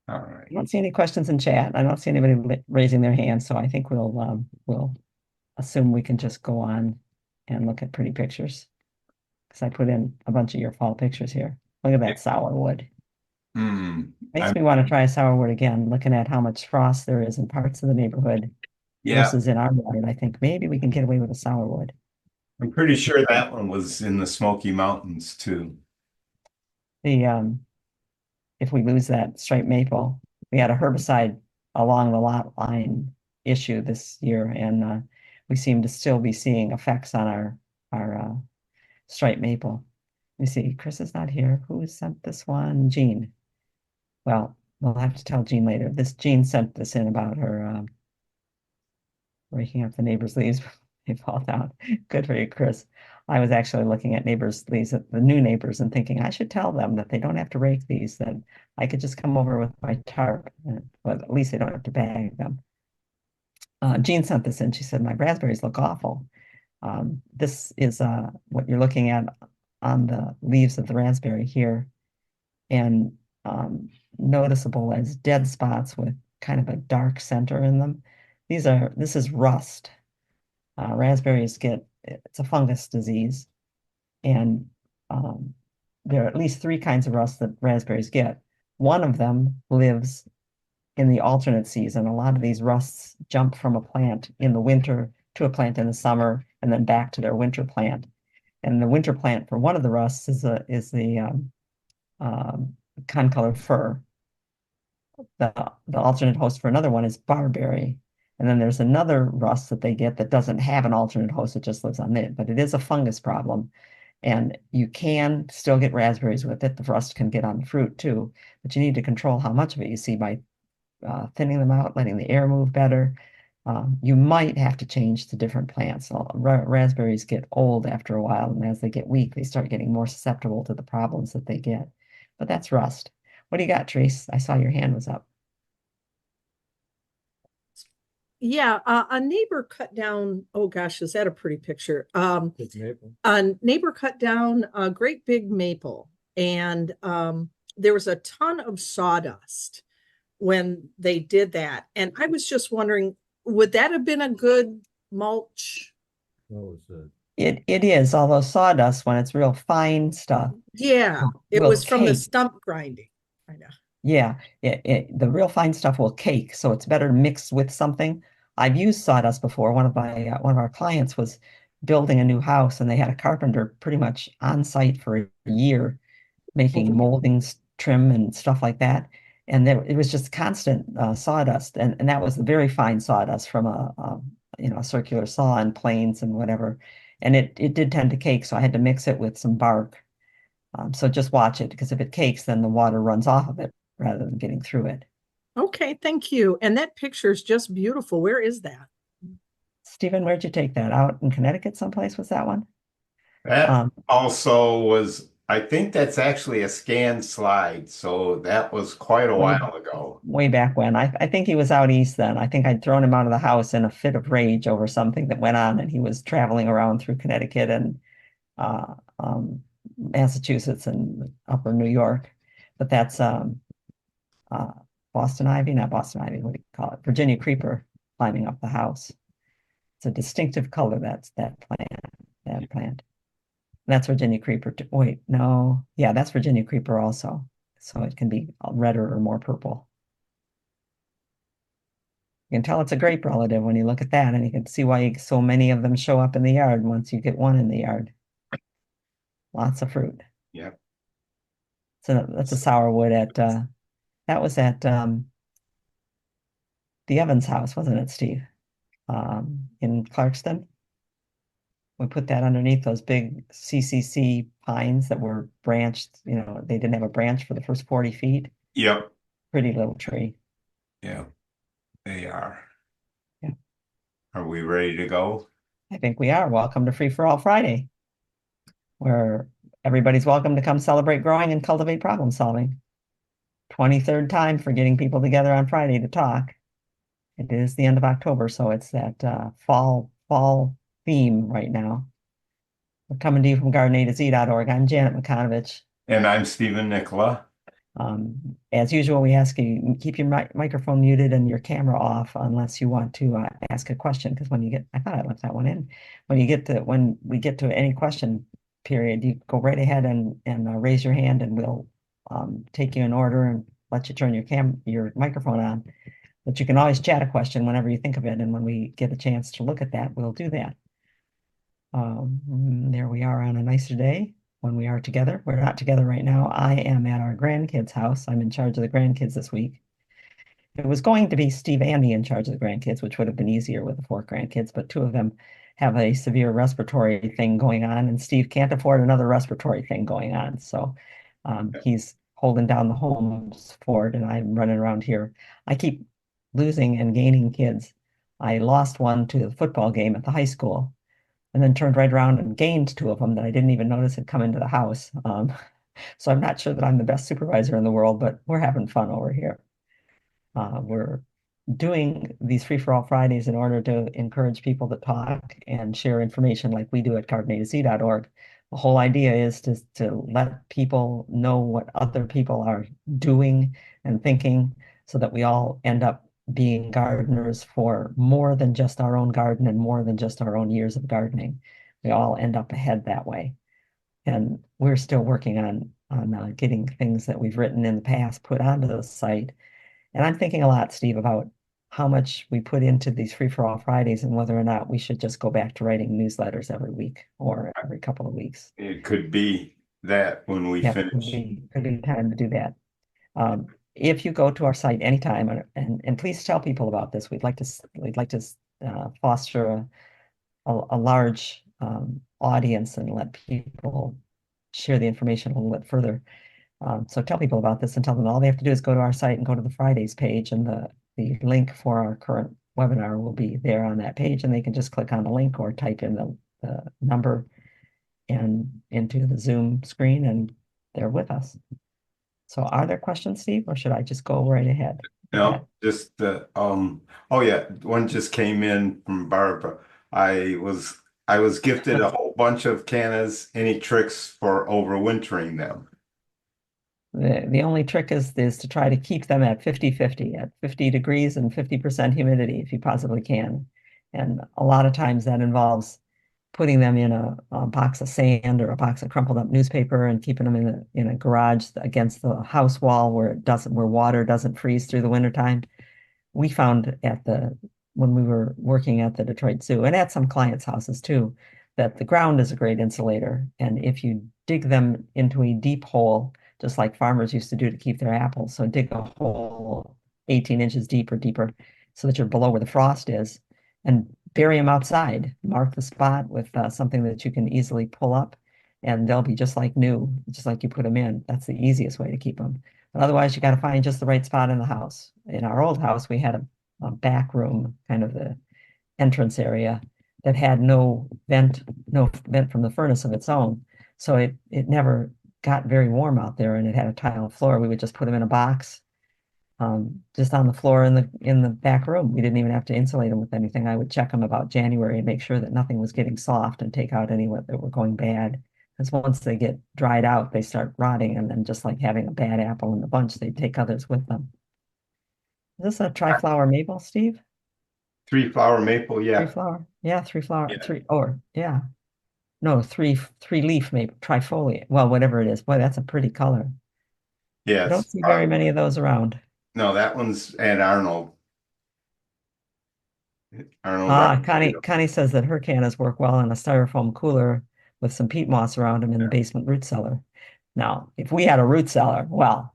All right. I don't see any questions in chat. I don't see anybody raising their hand, so I think we'll assume we can just go on and look at pretty pictures. Because I put in a bunch of your fall pictures here. Look at that sourwood. Hmm. Makes I'm, me want to try sourwood again, looking at how much frost there is in parts of the neighborhood yeah, versus in our yard. I think maybe we can get away with a sourwood. I'm pretty sure that one was in the Smoky Mountains too. The if we lose that striped maple, we had a herbicide along the lot line issue this year, and we seem to still be seeing effects on our striped maple. Let me see, Chris is not here. Who sent this one? Jean. Well, we'll have to tell Jean later. This Jean sent this in about her raking up the neighbor's leaves before they fall down. Good for you, Chris. I was actually looking at neighbors' leaves, at the new neighbors, and thinking I should tell them that they don't have to rake these, that I could just come over with my tarp, but at least they don't have to bag them. Jean sent this in. She said, my raspberries look awful. This is what you're looking at on the leaves of the raspberry here, and noticeable as dead spots with kind of a dark center in them. This is rust. Raspberries it's a fungus disease, and um, there are at least three kinds of rust that raspberries get. One of them lives in the alternate season. A lot of these rusts jump from a plant in the winter to a plant in the summer, and then back to their winter plant. And the winter plant for one of the rusts is the um, concolor fir. The alternate host for another one is barberry. And then there's another rust that they get that doesn't have an alternate host, it just lives on it. But it is a fungus problem. And you can still get raspberries with it. The rust can get on the fruit too, but you need to control how much of it you see by thinning them out, letting the air move better. You might have to change to different plants. So, raspberries get old after a while, and as they get weak, they start getting more susceptible to the problems that they get. But that's rust. What do you got, Trace? I saw your hand was up. Yeah, a neighbor cut down, oh gosh, is that a pretty picture? A neighbor cut down a great big maple, and there was a ton of sawdust when they did that. And I was just wondering, would that have been a good mulch? It is, although sawdust, when it's real fine stuff, Yeah, it will was from the cake. stump grinding. I know. Yeah, the real fine stuff will cake, so it's better mixed with something. I've used sawdust before. One of our clients was building a new house, and they had a carpenter pretty much on site for a year, making moldings, trim, and stuff like that. And it was just constant sawdust, and that was the very fine sawdust from a circular saw and planes and whatever. And it did tend to cake, so I had to mix it with some bark. So just watch it, because if it cakes, then the water runs off of it rather than getting through it. Okay, thank you. And that picture is just beautiful. Where is that? Stephen, where'd you take that? Out in Connecticut someplace was that one? That Um, also was, I think that's actually a scanned slide, so that was quite a way while ago. way back when. I think he was out east then. I think I'd thrown him out of the house in a fit of rage over something that went on, and he was traveling around through Connecticut and Massachusetts and upper New York. But that's uh, Boston ivy, not Boston ivy, what do you call it? Virginia creeper climbing up the house. It's a distinctive color, that's that plant. That's Virginia creeper. Wait, no. Yeah, that's Virginia creeper also. So it can be redder or more purple. You can tell it's a grape relative when you look at that, and you can see why so many of them show up in the yard once you get one in the yard. Lots of fruit. Yep. So that's a sourwood that was at the Evans house, wasn't it, Steve? In Clarkston. We put that underneath those big CCC pines that were branched. They didn't have a branch for the first 40 feet. Yep. Pretty little tree. Yeah, they are. Yeah, Are we ready to go? I think we are. Welcome to Free for All Friday, where everybody's welcome to come celebrate growing and cultivate problem solving. 23rd time for getting people together on Friday to talk. It is the end of October, so it's that fall theme right now. We're coming to you from gardenataz.org. I'm Janet McConovich. And I'm Stephen Nicola. As usual, we ask you keep your microphone muted and your camera off unless you want to ask a question. Because when you get, I thought I left that one in. When we get to any question period, you go right ahead and raise your hand, and we'll take you in order and let you turn your microphone on. But you can always chat a question whenever you think of it, and when we get a chance to look at that, we'll do that. There we are on a nicer day when we are together. We're not together right now. I am at our grandkids' house. I'm in charge of the grandkids this week. It was going to be Steve and me in charge of the grandkids, which would have been easier with the 4 grandkids, but 2 of them have a severe respiratory thing going on, and Steve can't afford another respiratory thing going on. So he's holding down the homes for it, and I'm running around here. I keep losing and gaining kids. I lost one to the football game at the high school, and then turned right around and gained 2 of them that I didn't even notice had come into the house. So I'm not sure that I'm the best supervisor in the world, but we're having fun over here. We're doing these Free4All Fridays in order to encourage people to talk and share information like we do at gardenatz.org. The whole idea is to let people know what other people are doing and thinking so that we all end up being gardeners for more than just our own garden and more than just our own years of gardening. We all end up ahead that way. And we're still working on getting things that we've written in the past put onto the site. And I'm thinking a lot, Steve, about how much we put into these Free4All Fridays and whether or not we should just go back to writing newsletters every week or every couple of weeks. It could be that when we Yeah, finish. could be time to do that. If you go to our site anytime, and please tell people about this, we'd like to foster a large audience and let people share the information a little bit further. So tell people about this and tell them all they have to do is go to our site and go to the Fridays page, and the link for our current webinar will be there on that page, and they can just click on the link or type in the number and into the Zoom screen, and they're with us. So are there questions, Steve, or should I just go right ahead? No, just oh yeah, one just came in from Barbara. I was gifted a whole bunch of cannas. Any tricks for overwintering them? The only trick is to try to keep them at 50-50, at 50 degrees and 50% humidity if you possibly can. And a lot of times that involves putting them in a box of sand or a box of crumpled up newspaper and keeping them in a garage against the house wall where water doesn't freeze through the wintertime. We found when we were working at the Detroit Zoo and at some clients' houses too, that the ground is a great insulator. And if you dig them into a deep hole, just like farmers used to do to keep their apples, so dig a hole 18 inches deep or deeper so that you're below where the frost is, and bury them outside. Mark the spot with something that you can easily pull up, and they'll be just like new, just like you put them in. That's the easiest way to keep them. But otherwise, you got to find just the right spot in the house. In our old house, we had a back room, kind of the entrance area, that had no vent from the furnace of its own. So it never got very warm out there, and it had a tile floor. We would just put them in a box, just on the floor in the back room. We didn't even have to insulate them with anything. I would check them about January and make sure that nothing was getting soft and take out any that were going bad. Because once they get dried out, they start rotting, and then just like having a bad apple in the bunch, they take others with them. Is this a tri-flower maple, Steve? 3-flower maple, yeah. 3-flower? Yeah, 3-flower. Yeah. Yeah. No, three-leaf maple, trifoliate. Well, whatever it is. Boy, that's a pretty color. I don't Yes. see very many of those around. No, that one's at Arnold. Connie says that her cannas work well in a styrofoam cooler with some peat moss around them in the basement root cellar. Now, if we had a root cellar, well,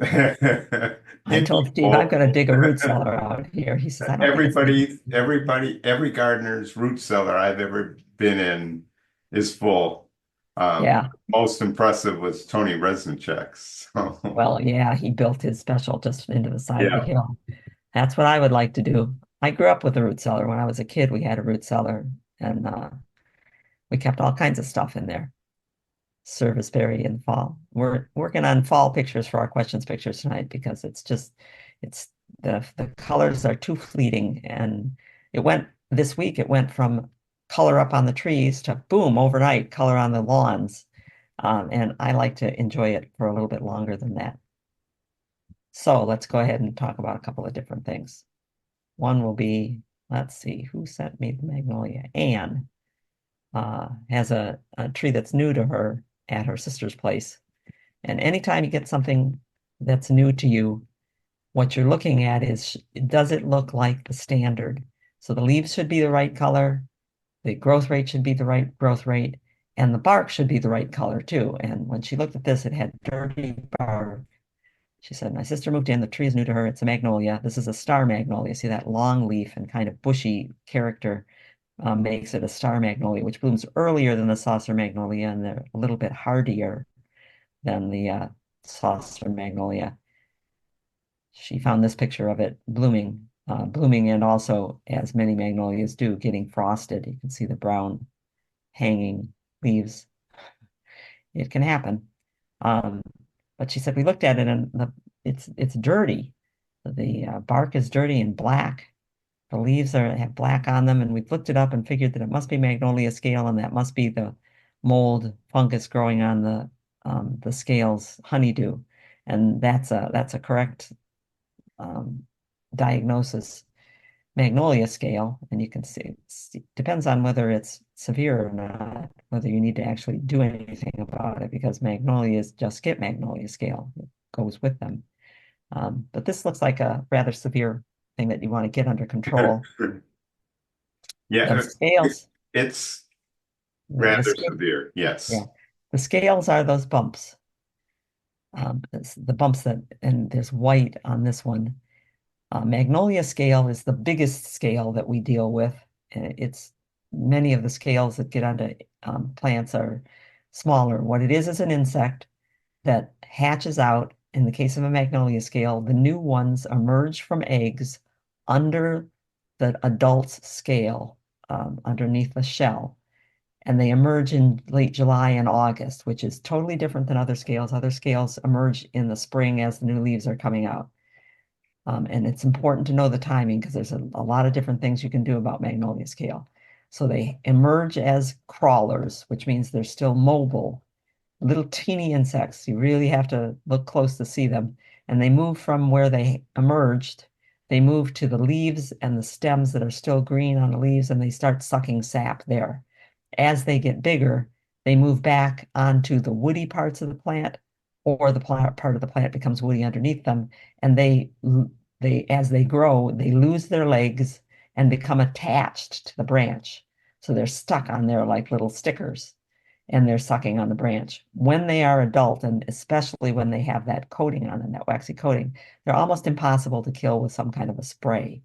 I told Steve I'm going to dig a root cellar out here. He says, I don't think Every gardener's root cellar I've ever been in is full. Yeah. Most impressive was Tony Resnick's. So, Well, yeah, he built his special just into the side of the yeah. hill. That's what I would like to do. I grew up with a root cellar. When I was a kid, we had a root cellar, and we kept all kinds of stuff in there. Serviceberry in the fall. We're working on fall pictures for our questions pictures tonight because it's the colors are too fleeting, and this week it went from color up on the trees to boom overnight color on the lawns. And I like to enjoy it for a little bit longer than that. So let's go ahead and talk about a couple of different things. One will be, let's see, who sent me the magnolia? Anne has a tree that's new to her at her sister's place. And anytime you get something that's new to you, what you're looking at is, does it look like the standard? So the leaves should be the right color, the growth rate should be the right growth rate, and the bark should be the right color too. And when she looked at this, it had dirty bark. She said, my sister moved in, the tree is new to her, it's a magnolia. This is a star magnolia. See that long leaf and kind of bushy character makes it a star magnolia, which blooms earlier than the saucer magnolia, and they're a little bit hardier than the saucer magnolia. She found this picture of it blooming, and also, as many magnolias do, getting frosted. You can see the brown hanging leaves. It can happen. Um, but she said we looked at it and it's dirty. The bark is dirty and black. The leaves have black on them, and we looked it up and figured that it must be magnolia scale, and that must be the mold fungus growing on the scales, honeydew, and that's a correct diagnosis. Magnolia scale, and you can see it depends on whether it's severe or not, whether you need to actually do anything about it, because magnolias just get magnolia scale. It goes with them. But this looks like a rather severe thing that you want to get under control. Yeah, The scales, it's the rather scale, severe. yeah, Yes. the scales are those bumps. It's the bumps and there's white on this one. Magnolia scale is the biggest scale that we deal with. It's many of the scales that get onto plants are smaller. What it is an insect that hatches out. In the case of a magnolia scale, the new ones emerge from eggs under the adult's scale, underneath the shell. And they emerge in late July and August, which is totally different than other scales. Other scales emerge in the spring as the new leaves are coming out. And it's important to know the timing because there's a lot of different things you can do about magnolia scale. So they emerge as crawlers, which means they're still mobile, little teeny insects. You really have to look close to see them. And they move from where they emerged, they move to the leaves and the stems that are still green on the leaves, and they start sucking sap there. As they get bigger, they move back onto the woody parts of the plant, or the part of the plant becomes woody underneath them, and as they grow, they lose their legs and become attached to the branch. So they're stuck on there like little stickers, and they're sucking on the branch. When they are adult, and especially when they have that coating on them, that waxy coating, they're almost impossible to kill with some kind of a spray.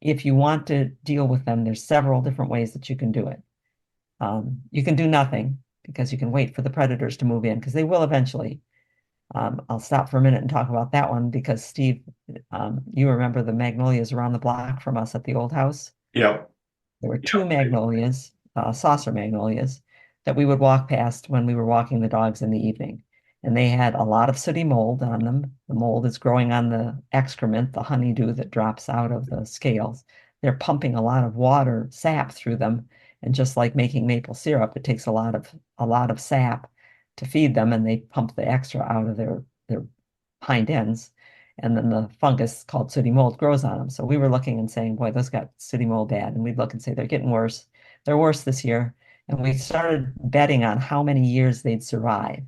If you want to deal with them, there's several different ways that you can do it. You can do nothing because you can wait for the predators to move in, because they will eventually. I'll stop for a minute and talk about that one because Steve, you remember the magnolias around the block from us at the old house? Yep. There were two Yep. magnolias, saucer magnolias, that we would walk past when we were walking the dogs in the evening. And they had a lot of sooty mold on them. The mold is growing on the excrement, the honeydew that drops out of the scales. They're pumping a lot of water, sap through them. And just like making maple syrup, it takes a lot of sap to feed them, and they pump the extra out of their hind ends. And then the fungus called sooty mold grows on them. So we were looking and saying, boy, those got sooty mold bad. And we'd look and say, they're getting worse. They're worse this year. And we started betting on how many years they'd survive.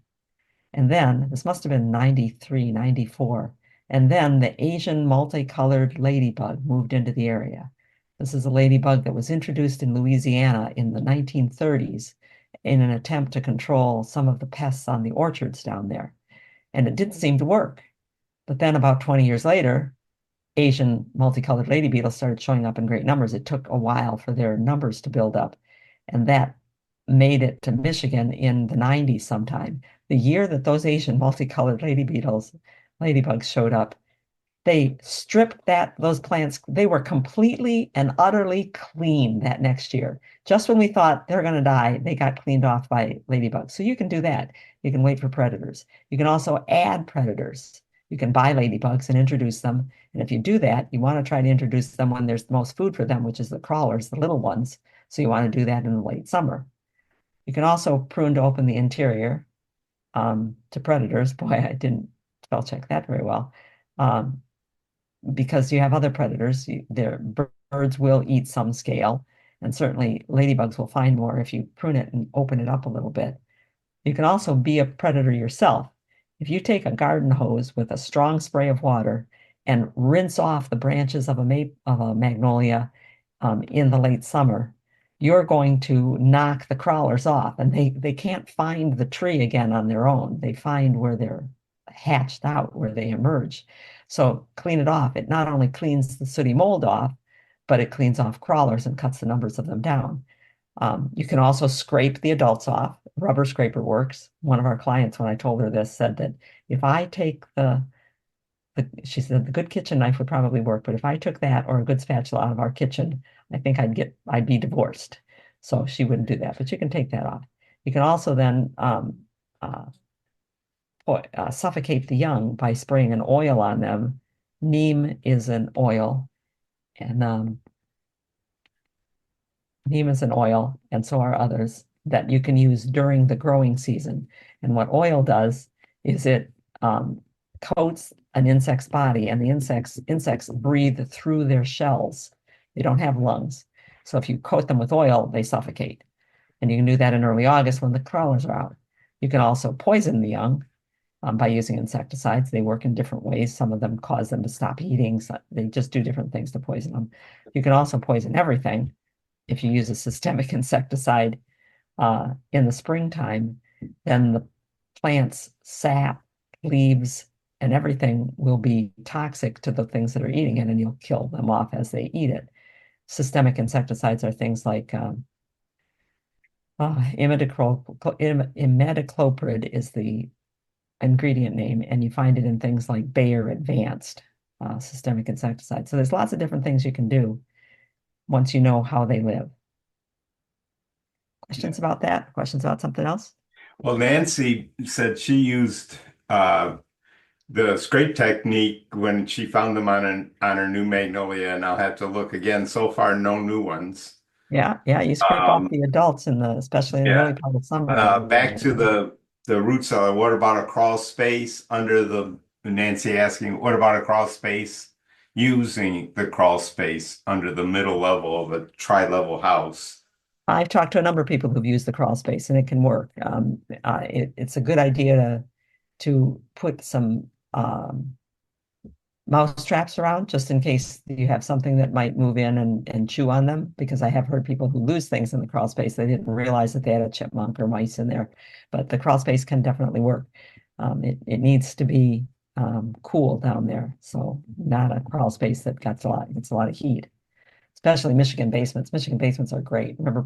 And then, this must have been 93, 94. And then the Asian multicolored ladybug moved into the area. This is a ladybug that was introduced in Louisiana in the 1930s in an attempt to control some of the pests on the orchards down there. And it did seem to work. But then about 20 years later, Asian multicolored lady beetles started showing up in great numbers. It took a while for their numbers to build up. And that made it to Michigan in the 90s sometime. The year that those Asian multicolored ladybugs showed up, they stripped those plants. They were completely and utterly clean that next year. Just when we thought they're going to die, they got cleaned off by ladybugs. So you can do that. You can wait for predators. You can also add predators. You can buy ladybugs and introduce them. And if you do that, you want to try to introduce them when there's the most food for them, which is the crawlers, the little ones. So you want to do that in the late summer. You can also prune to open the interior to predators. Boy, I didn't spell check that very well. Um, because you have other predators, birds will eat some scale, and certainly ladybugs will find more if you prune it and open it up a little bit. You can also be a predator yourself. If you take a garden hose with a strong spray of water and rinse off the branches of a magnolia in the late summer, you're going to knock the crawlers off, and they can't find the tree again on their own. They find where they're hatched out, where they emerge. So clean it off. It not only cleans the sooty mold off, but it cleans off crawlers and cuts the numbers of them down. You can also scrape the adults off. Rubber scraper works. One of our clients, when I told her this, said that if I take she said the good kitchen knife would probably work, but if I took that or a good spatula out of our kitchen, I think I'd be divorced. So she wouldn't do that, but you can take that off. You can also then suffocate the young by spraying an oil on them. Neem is an oil, and neem is an oil, and so are others that you can use during the growing season. And what oil does is it coats an insect's body, and the insects breathe through their shells. They don't have lungs. So if you coat them with oil, they suffocate. And you can do that in early August when the crawlers are out. You can also poison the young by using insecticides. They work in different ways. Some of them cause them to stop eating. So they just do different things to poison them. You can also poison everything if you use a systemic insecticide in the springtime. Then the plant's sap, leaves, and everything will be toxic to the things that are eating it, and you'll kill them off as they eat it. Systemic insecticides are things like imidacloprid is the ingredient name, and you find it in things like Bayer Advanced systemic insecticide. So there's lots of different things you can do once you know how they live. Questions about that? Questions about something else? Well, Nancy said she used the scrape technique when she found them on her new magnolia, and I'll have to look again. So far, no new ones. Yeah, you scrape off the adults especially in the early Yeah. part of summer. Back to the root cellar. What about a crawl space under the Nancy asking, what about a crawl space? Using the crawl space under the middle level of a tri-level house. I've talked to a number of people who've used the crawl space, and it can work. It's a good idea to put some mouse traps around just in case you have something that might move in and chew on them, because I have heard people who lose things in the crawl space. They didn't realize that they had a chipmunk or mice in there, but the crawl space can definitely work. It needs to be cool down there, so not a crawl space that gets a lot of heat, especially Michigan basements. Michigan basements are great. Remember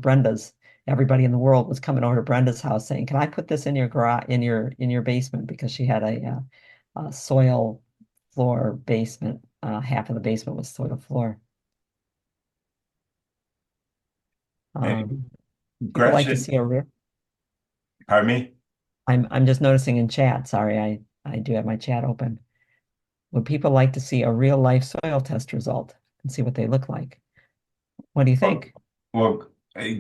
everybody in the world was coming over to Brenda's house saying, "Can I put this in your garage, in your basement?" Because she had a soil floor basement. Half of the basement was soil floor. People like to see a real. Pardon me? I'm just noticing in chat. Sorry, I do have my chat open. Would people like to see a real life soil test result and see what they look like? What do you think? Well,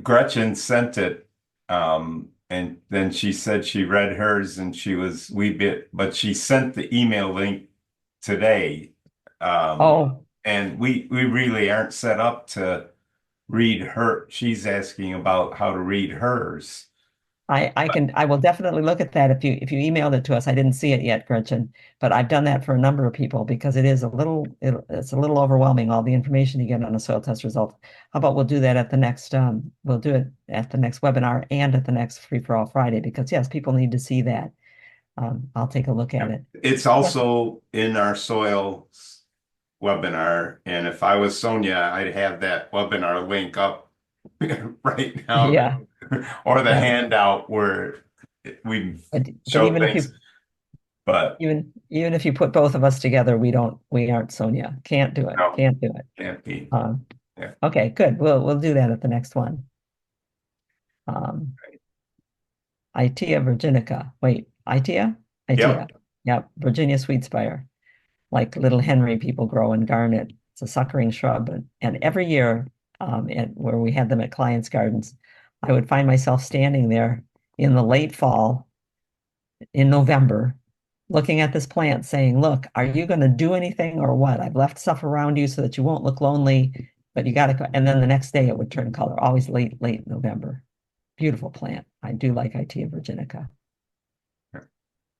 Gretchen sent it, and then she said she read hers and but she sent the email link today. And we really aren't set up to read her. She's asking about how to read hers. I will definitely look at that if you emailed it to us. I didn't see it yet, Gretchen, but I've done that for a number of people because it's a little overwhelming, all the information you get on a soil test result. How about we'll do that at the next we'll do it at the next webinar and at the next Free for All Friday, because yes, people need to see that. I'll take a look at it. It's also in our soil webinar, and if I was Sonia, I'd have that webinar link up right now. Yeah. Or the handout where we show things. But even if you put both of us together, we aren't Sonia. Can't do it. No, Can't do it. Can't be. Yeah. Okay, good. We'll do that at the next one. Itea virginica. Wait, Itea? Itea. Yep. Virginia sweetspire. Like Little Henry people grow in garnet. It's a suckering shrub. And every year, where we had them at clients' gardens, I would find myself standing there in the late fall, in November, looking at this plant saying, look, are you going to do anything or what? I've left stuff around you so that you won't look lonely, but you got to go. And then the next day it would turn color, always late November. Beautiful plant. I do like Itea virginica.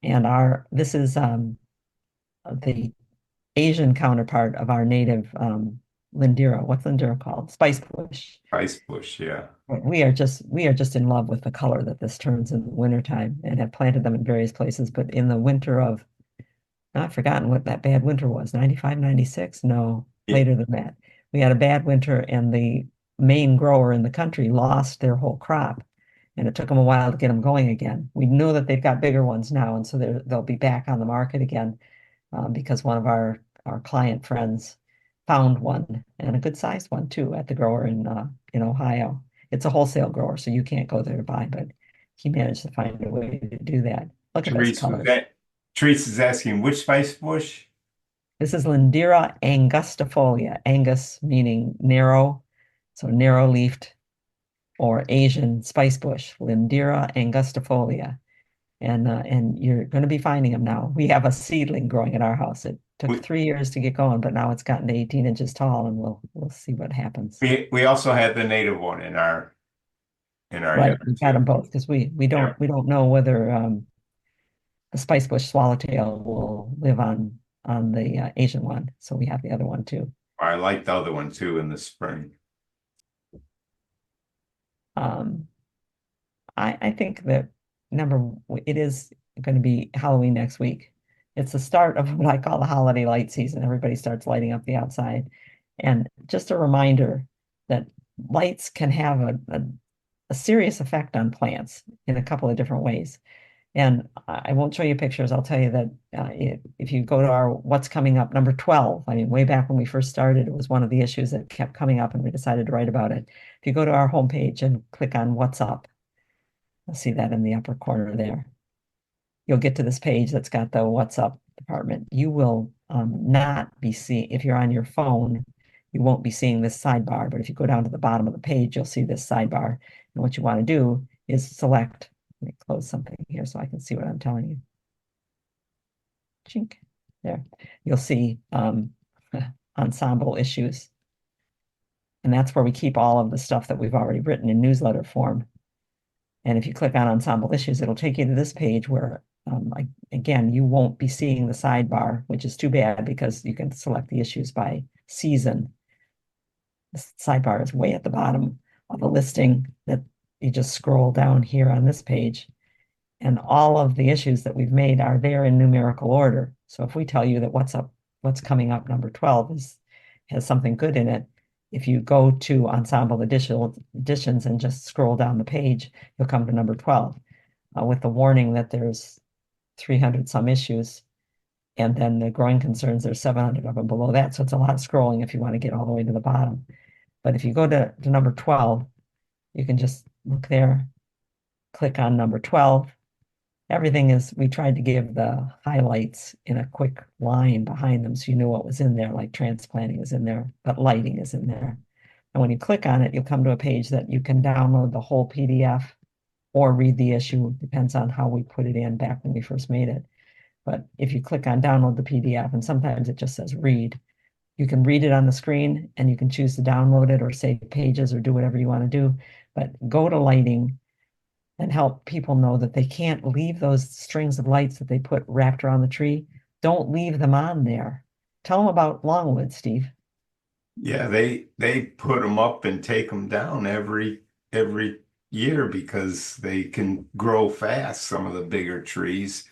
And this is the Asian counterpart of our native Lindera. What's Lindera called? Spice bush. Ice bush, yeah. We are just in love with the color that this turns in the wintertime and have planted them in various places. But in the winter of, I've forgotten what that bad winter was, 95, 96? No, Yeah. later than that. We had a bad winter and the main grower in the country lost their whole crop. And it took them a while to get them going again. We know that they've got bigger ones now, and so they'll be back on the market again because one of our client friends found one, and a good sized one too, at the grower in Ohio. It's a wholesale grower, so you can't go there to buy, but he managed to find a way to do that. Look at those colors. Therese is asking which spice bush? This is Lindera angustifolia. Angus meaning narrow, so narrow leafed or Asian spice bush, Lindera angustifolia. And you're going to be finding them now. We have a seedling growing at our house. It took We, 3 years to get going, but now it's gotten to 18 inches tall, and we'll see what happens. we also had the native one in our Right, yard we've got them too. both because we Yeah. don't know whether the spice bush swallowtail will live on the Asian one, so we have the other one too. I like the other one too in the spring. Um, I think that it is going to be Halloween next week. It's the start of what I call the holiday light season. Everybody starts lighting up the outside. And just a reminder that lights can have a serious effect on plants in a couple of different ways. And I won't show you pictures. I'll tell you that if you go to our What's Coming Up, number 12, I mean, way back when we first started, it was one of the issues that kept coming up and we decided to write about it. If you go to our homepage and click on What's Up, you'll see that in the upper corner there. You'll get to this page that's got the What's Up department. You will not be seeing, if you're on your phone, you won't be seeing this sidebar. But if you go down to the bottom of the page, you'll see this sidebar. And what you want to do is select, let me close something here so I can see what I'm telling you. Chink. There. You'll see ensemble issues. And that's where we keep all of the stuff that we've already written in newsletter form. And if you click on ensemble issues, it'll take you to this page where, again, you won't be seeing the sidebar, which is too bad because you can select the issues by season. The sidebar is way at the bottom of the listing that you just scroll down here on this page. And all of the issues that we've made are there in numerical order. So if we tell you that what's coming up number 12 has something good in it, if you go to Ensemble Editions and just scroll down the page, you'll come to number 12 with the warning that there's 300 some issues. And then the growing concerns, there's 700 of them below that. So it's a lot of scrolling if you want to get all the way to the bottom. But if you go to number 12, you can just look there, click on number 12. Everything we tried to give the highlights in a quick line behind them so you knew what was in there, like transplanting is in there, but lighting is in there. And when you click on it, you'll come to a page that you can download the whole PDF or read the issue, depends on how we put it in back when we first made it. But if you click on download the PDF, and sometimes it just says read, you can read it on the screen and you can choose to download it or save pages or do whatever you want to do. But go to lighting and help people know that they can't leave those strings of lights that they put wrapped around the tree. Don't leave them on there. Tell them about longwood, Steve. Yeah, they put them up and take them down every year because they can grow fast, some of the bigger trees.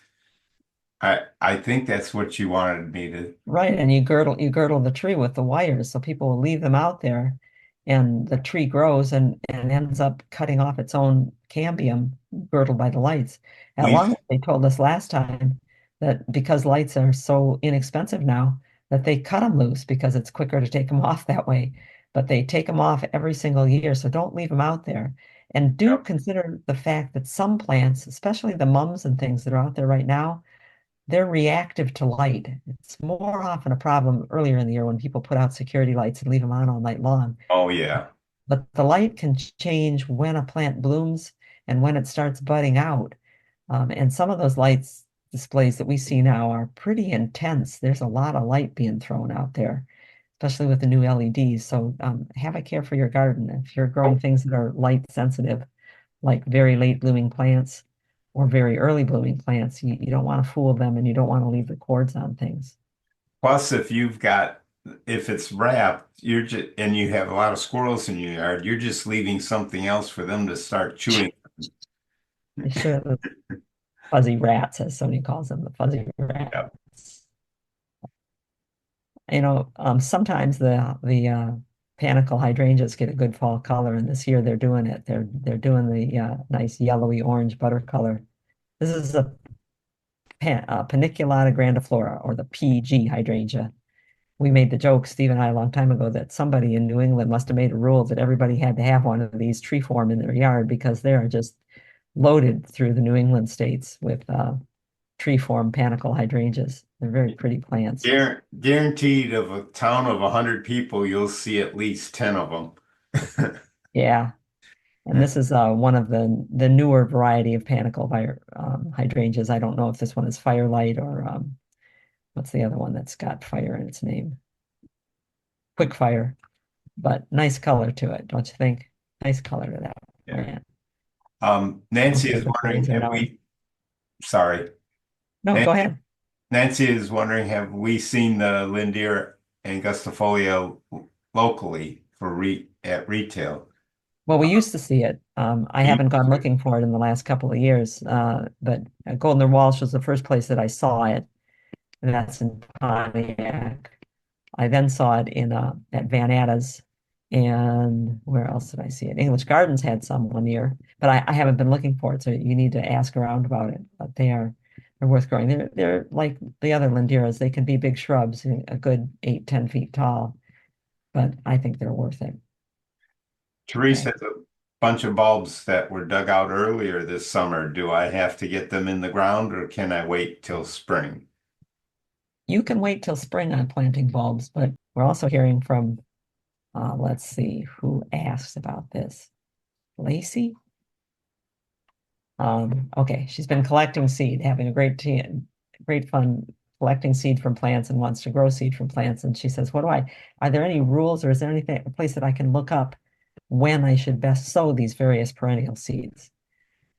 I think that's what you wanted me to. Right, and you girdle the tree with the wires so people will leave them out there and the tree grows and ends up cutting off its own cambium girdled by the lights. At We've Longwood, they told us last time that because lights are so inexpensive now, that they cut them loose because it's quicker to take them off that way. But they take them off every single year, so don't leave them out there. And do Yep. consider the fact that some plants, especially the mums and things that are out there right now, they're reactive to light. It's more often a problem earlier in the year when people put out security lights and leave them on all night long. Oh yeah. But the light can change when a plant blooms and when it starts budding out. And some of those lights displays that we see now are pretty intense. There's a lot of light being thrown out there, especially with the new LEDs. So have a care for your garden. If you're growing things that are light sensitive, like very late blooming plants or very early blooming plants, you don't want to fool them and you don't want to leave the cords on things. Plus, if it's wrapped, and you have a lot of squirrels in your yard, you're just leaving something else for them to start chewing. They should have fuzzy rats, as somebody calls them, the fuzzy Yep. rats. Sometimes the panicle hydrangeas get a good fall color, and this year they're doing it. They're doing the nice yellowy orange butter color. This is a Paniculata grandiflora, or the PG hydrangea. We made the joke, Steve and I, a long time ago, that somebody in New England must have made a rule that everybody had to have one of these tree form in their yard because they are just loaded through the New England states with tree form panicle hydrangeas. They're very pretty plants. Guaranteed of a town of 100 people, you'll see at least 10 of them. Yeah. And this is one of the newer variety of panicle hydrangeas. I don't know if this one is Firelight or what's the other one that's got fire in its name? Quickfire. But nice color to it, don't you think? Nice color to that Yeah. plant. Nancy Okay, is the wondering, plants are now. sorry. No, go Nancy, ahead. Nancy is wondering, have we seen the Lindeer angustifolia locally at retail? Well, we used to see it. I We haven't gone used to. looking for it in the last couple of years, but Golden Walsh was the first place that I saw it, and that's in Pontiac. I then saw it in at Van Atta's, and where else did I see it? English Gardens had some one year, but I haven't been looking for it, so you need to ask around about it. But they're worth growing. They're like the other Linderas. They can be big shrubs, a good 8, 10 feet tall, but I think they're worth it. Teresa Okay. has a bunch of bulbs that were dug out earlier this summer. Do I have to get them in the ground or can I wait till spring? You can wait till spring on planting bulbs, but we're also hearing from, let's see, who asked about this? Lacey? Okay, she's been collecting seed, having a great fun collecting seed from plants and wants to grow seed from plants. And she says, are there any rules or is there anything, a place that I can look up when I should best sow these various perennial seeds?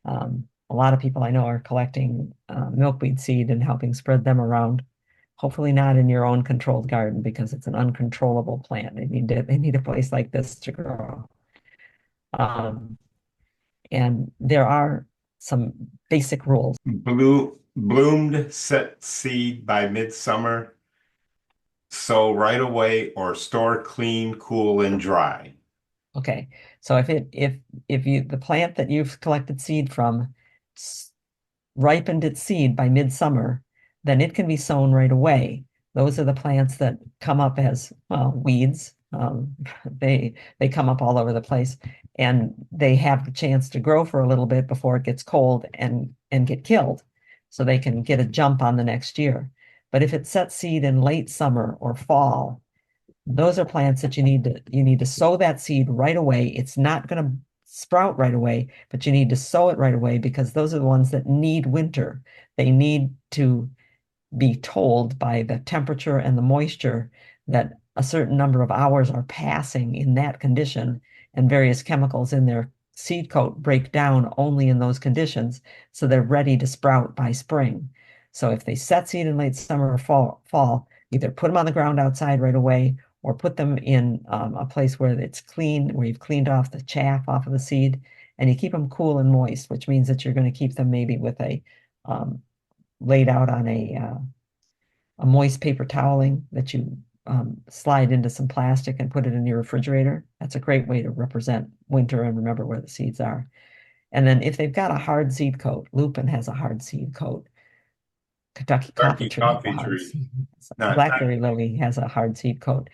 A lot of people I know are collecting milkweed seed and helping spread them around. Hopefully not in your own controlled garden because it's an uncontrollable plant. They need a place like this to grow. And there are some basic rules. Bloomed set seed by midsummer, sow right away or store clean, cool, and dry. Okay, so if the plant that you've collected seed from ripened its seed by midsummer, then it can be sown right away. Those are the plants that come up as, well, weeds. They come up all over the place, and they have the chance to grow for a little bit before it gets cold and get killed, so they can get a jump on the next year. But if it sets seed in late summer or fall, those are plants that you need to sow that seed right away. It's not going to sprout right away, but you need to sow it right away because those are the ones that need winter. They need to be told by the temperature and the moisture that a certain number of hours are passing in that condition, and various chemicals in their seed coat break down only in those conditions, so they're ready to sprout by spring. So if they set seed in late summer or fall, either put them on the ground outside right away or put them in a place where it's clean, where you've cleaned off the chaff off of the seed, and you keep them cool and moist, which means that you're going to keep them maybe with um, laid out on a moist paper toweling that you slide into some plastic and put it in your refrigerator. That's a great way to represent winter and remember where the seeds are. And then if they've got a hard seed coat, lupin has a hard seed coat. Kentucky coffee Turkey tree has a coffee hard tree. seed. Not Blackberry lily has a hard seed coat.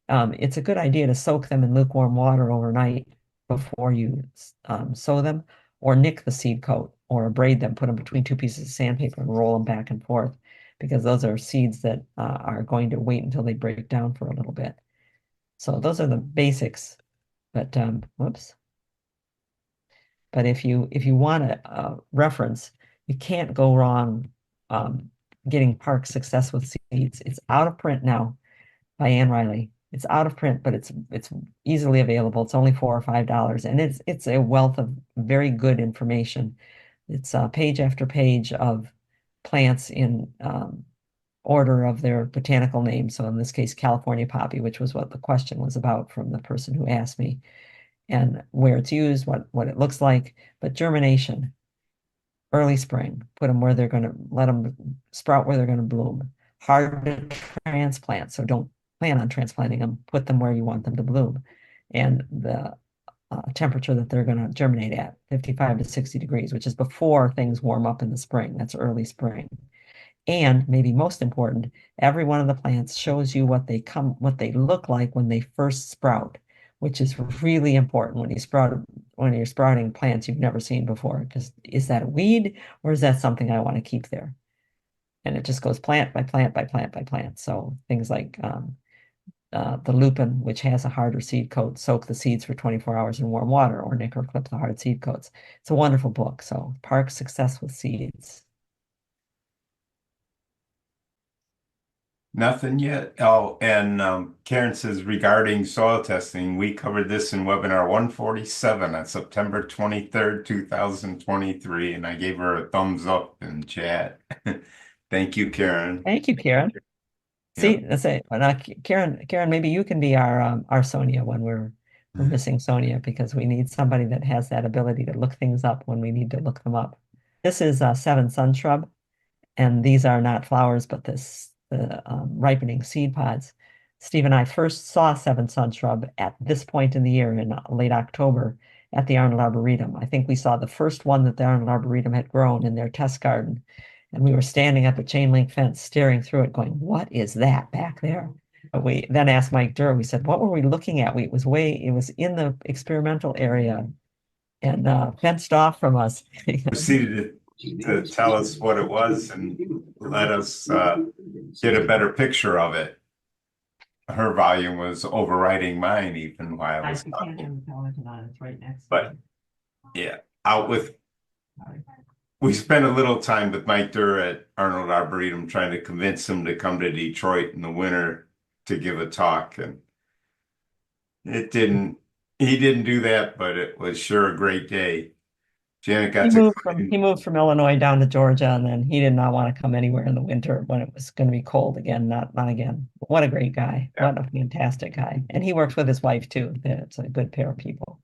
It's a good idea to soak them in lukewarm water overnight before you sow them, or nick the seed coat or braid them, put them between two pieces of sandpaper and roll them back and forth, because those are seeds that are going to wait until they break down for a little bit. So those are the basics. But whoops. But if you want a reference, you can't go wrong getting Park Success with Seeds. It's out of print now by Ann Riley. It's out of print, but it's easily available. It's only $4 or $5, and it's a wealth of very good information. It's page after page of plants in order of their botanical name. So in this case, California poppy, which was what the question was about from the person who asked me, and where it's used, what it looks like. But germination, early spring, put them where they're going to let them sprout, where they're going to bloom. Hard to transplant, so don't plan on transplanting them. Put them where you want them to bloom. And the temperature that they're going to germinate at, 55 to 60 degrees, which is before things warm up in the spring. That's early spring. And maybe most important, every one of the plants shows you what they look like when they first sprout, which is really important when you're sprouting plants you've never seen before. Because is that a weed or is that something I want to keep there? And it just goes plant by plant by plant by plant. So things like the lupin, which has a harder seed coat, soak the seeds for 24 hours in warm water, or nick or clip the hard seed coats. It's a wonderful book. So Park Success with Seeds. Nothing yet. Oh, and Karen says regarding soil testing, we covered this in webinar 147 on September 23rd, 2023, and I gave her a thumbs up in chat. Thank you, Karen. Thank you, Karen. See, that's it. Karen, maybe you can be our Sonia when we're missing Sonia, because we need somebody that has that ability to look things up when we need to look them up. This is a seven sun shrub, and these are not flowers, but the ripening seed pods. Steve and I first saw seven sun shrub at this point in the year in late October at the Arnold Arboretum. I think we saw the first one that the Arnold Arboretum had grown in their test garden. And we were standing at the chain link fence staring through it going, what is that back there? We then asked Mike Durr, we said, what were we looking at? It was in the experimental area and fenced off from us. Proceeded to tell us what it was and let us get a better picture of it. Her volume was overriding mine even while I was talking. It's right next but yeah, we spent a little time with Mike Durr at Arnold Arboretum trying to convince him to come to Detroit in the winter to give a talk, and he didn't do that, but it was sure a great day. Janet got he moved from Illinois down to Georgia, and then he did not want to come anywhere in the winter when it was going to be cold again. Not again. What a great guy. Yeah. What a fantastic guy. And he works with his wife too. It's a good pair of people.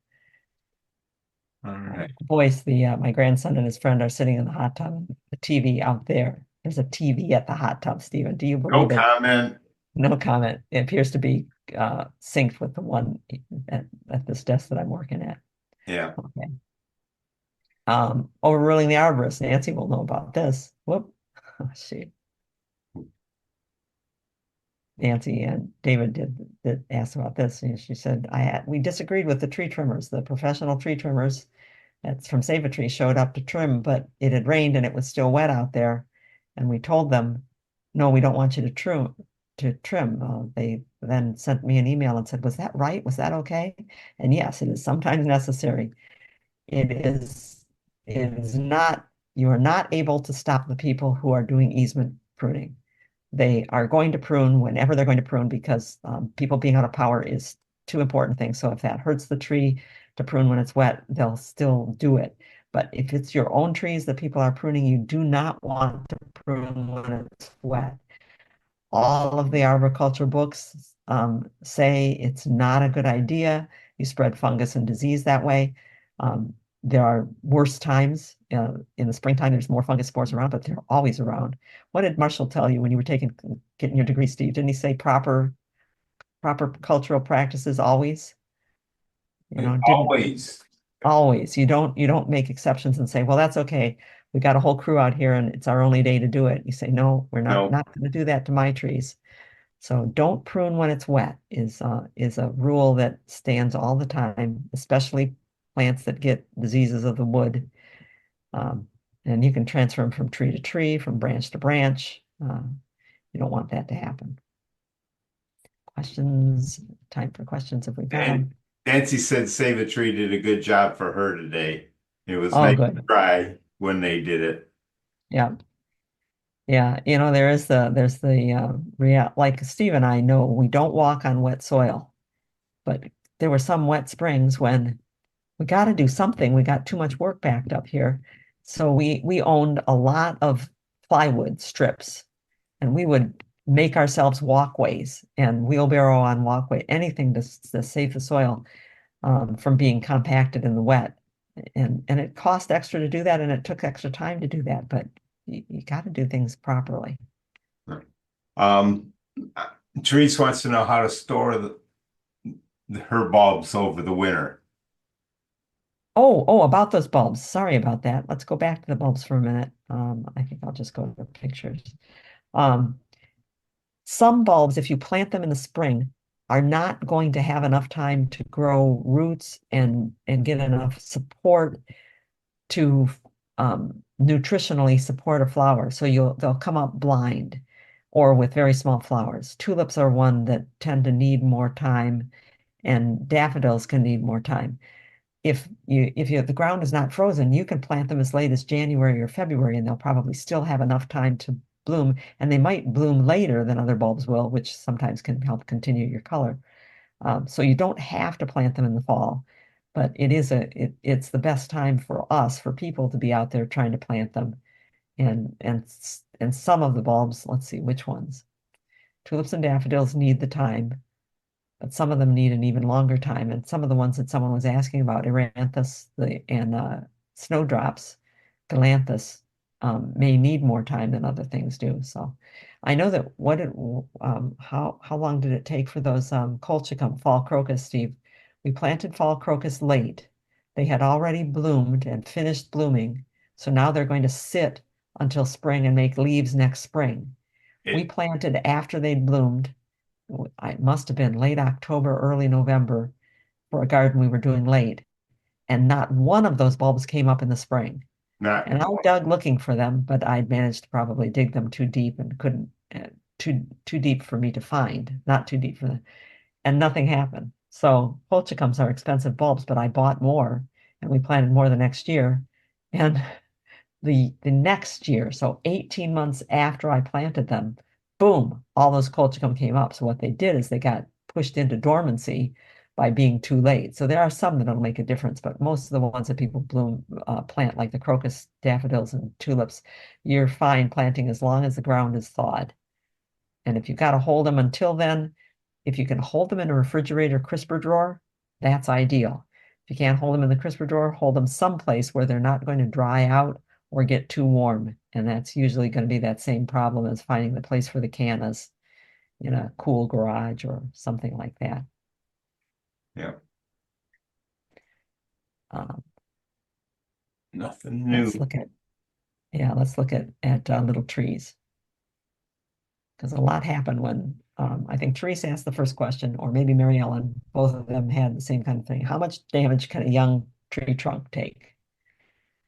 All right. Voice, my grandson and his friend are sitting in the hot tub. The TV out there. There's a TV at the hot tub, Stephen. Do you believe it? No comment. No comment. It appears to be synced with the one at this desk that I'm working at. Yeah. Okay. Overruling the arborist. Nancy will know about this. Whoop. She. Nancy and David did ask about this, and she said we disagreed with the tree trimmers. The professional tree trimmers that's from Save a Tree showed up to trim, but it had rained and it was still wet out there, and we told them, no, we don't want you to trim. They then sent me an email and said, was that right? Was that okay? And yes, it is sometimes necessary. It is not, you are not able to stop the people who are doing easement pruning. They are going to prune whenever they're going to prune, because people being out of power is two important things. So if that hurts the tree to prune when it's wet, they'll still do it. But if it's your own trees that people are pruning, you do not want to prune when it's wet. All of the arboriculture books say it's not a good idea. You spread fungus and disease that way. There are worse times. In the springtime, there's more fungus spores around, but they're always around. What did Marshall tell you when you were getting your degree, Steve? Didn't he say proper cultural practices always? Always. Always. You don't make exceptions and say, well, that's okay. We got a whole crew out here and it's our only day to do it. You say, no, we're not going to do that to my trees. So don't prune when it's wet is a rule that stands all the time, especially plants that get diseases of the wood. And you can transfer them from tree to tree, from branch to branch. You don't want that to happen. Questions? Time for questions if we got them. Nancy said Save a Tree did a good job for her today. It was nice to try when they did it. Yeah. Yeah, there's the real like Steve and I know we don't walk on wet soil, but there were some wet springs when we got to do something. We got too much work backed up here. So we owned a lot of plywood strips and we would make ourselves walkways and wheelbarrow on walkway, anything to save the soil from being compacted in the wet. And it cost extra to do that and it took extra time to do that, but you got to do things properly. Um, Therese wants to know how to store her bulbs over the winter. Oh, about those bulbs. Sorry about that. Let's go back to the bulbs for a minute. I think I'll just go to the pictures. Um, some bulbs, if you plant them in the spring, are not going to have enough time to grow roots and get enough support to nutritionally support a flower. So they'll come up blind or with very small flowers. Tulips are one that tend to need more time, and daffodils can need more time. If the ground is not frozen, you can plant them as late as January or February, and they'll probably still have enough time to bloom, and they might bloom later than other bulbs will, which sometimes can help continue your color. So you don't have to plant them in the fall, but it's the best time for us, for people to be out there trying to plant them. And some of the bulbs, let's see which ones. Tulips and daffodils need the time, but some of them need an even longer time. And some of the ones that someone was asking about, Eranthus and snowdrops, Galanthus, may need more time than other things do. So I know that how long did it take for those colchicum fall crocus, Steve? We planted fall crocus late. They had already bloomed and finished blooming. So now they're going to sit until spring and make leaves next spring. We It, planted after they'd bloomed. It must have been late October, early November for a garden we were doing late. And not one of those bulbs came up in the spring. not, And I dug looking for them, but I'd managed to probably dig them too deep and couldn't, too deep for me to find, not too deep for them. And nothing happened. So colchicums are expensive bulbs, but I bought more and we planted more the next year. And the next year, so 18 months after I planted them, boom, all those colchicum came up. So what they did is they got pushed into dormancy by being too late. So there are some that'll make a difference, but most of the ones that people plant, like the crocus, daffodils, and tulips, you're fine planting as long as the ground is thawed. And if you've got to hold them until then, if you can hold them in a refrigerator crisper drawer, that's ideal. If you can't hold them in the crisper drawer, hold them someplace where they're not going to dry out or get too warm. And that's usually going to be that same problem as finding the place for the cannas in a cool garage or something like that. yeah, Um, nothing new. let's look at little trees. Because a lot happened when I think Teresa asked the first question, or maybe Mary Ellen, both of them had the same kind of thing. How much damage can a young tree trunk take?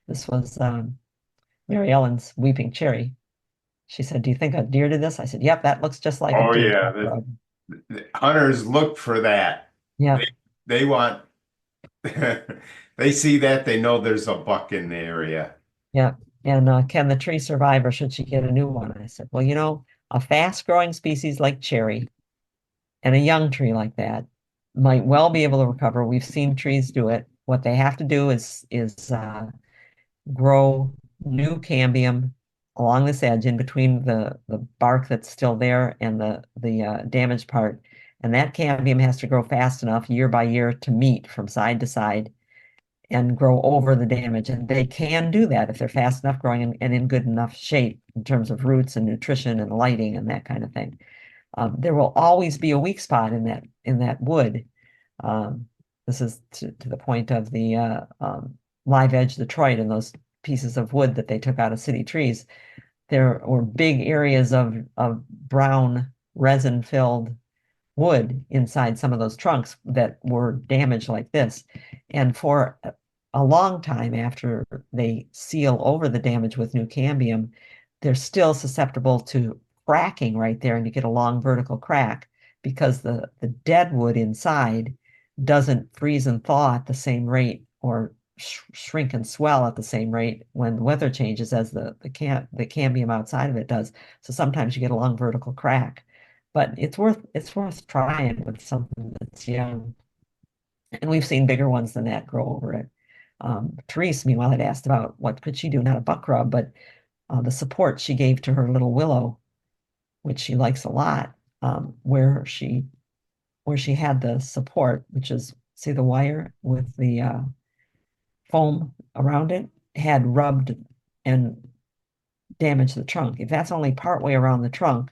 This was Mary Ellen's weeping cherry. She said, "Do you think a deer did this?" I said, "Yep, that looks just like a Oh deer yeah, trunk rub." the hunters look for that. They Yep, they want they see that they know there's a buck in the area. yep. And can the tree survive, or should she get a new one? I said, "Well, a fast-growing species like cherry and a young tree like that might well be able to recover. We've seen trees do it. What they have to do is grow new cambium along this edge in between the bark that's still there and the damaged part. And that cambium has to grow fast enough year by year to meet from side to side and grow over the damage. And they can do that if they're fast enough growing and in good enough shape in terms of roots and nutrition and lighting and that kind of thing. There will always be a weak spot in that wood. Um, this is to the point of the live edge Detroit and those pieces of wood that they took out of city trees. There were big areas of brown resin filled wood inside some of those trunks that were damaged like this. And for a long time after they seal over the damage with new cambium, they're still susceptible to cracking right there, and you get a long vertical crack because the dead wood inside doesn't freeze and thaw at the same rate or shrink and swell at the same rate when the weather changes as the cambium outside of it does. So sometimes you get a long vertical crack, but it's worth trying with something that's young. And we've seen bigger ones than that grow over it. Therese, meanwhile, had asked about what could she do, not a buck rub, but the support she gave to her little willow, which she likes a lot, where she had the support, which is, see the wire with the foam around it, had rubbed and damaged the trunk. If that's only partway around the trunk,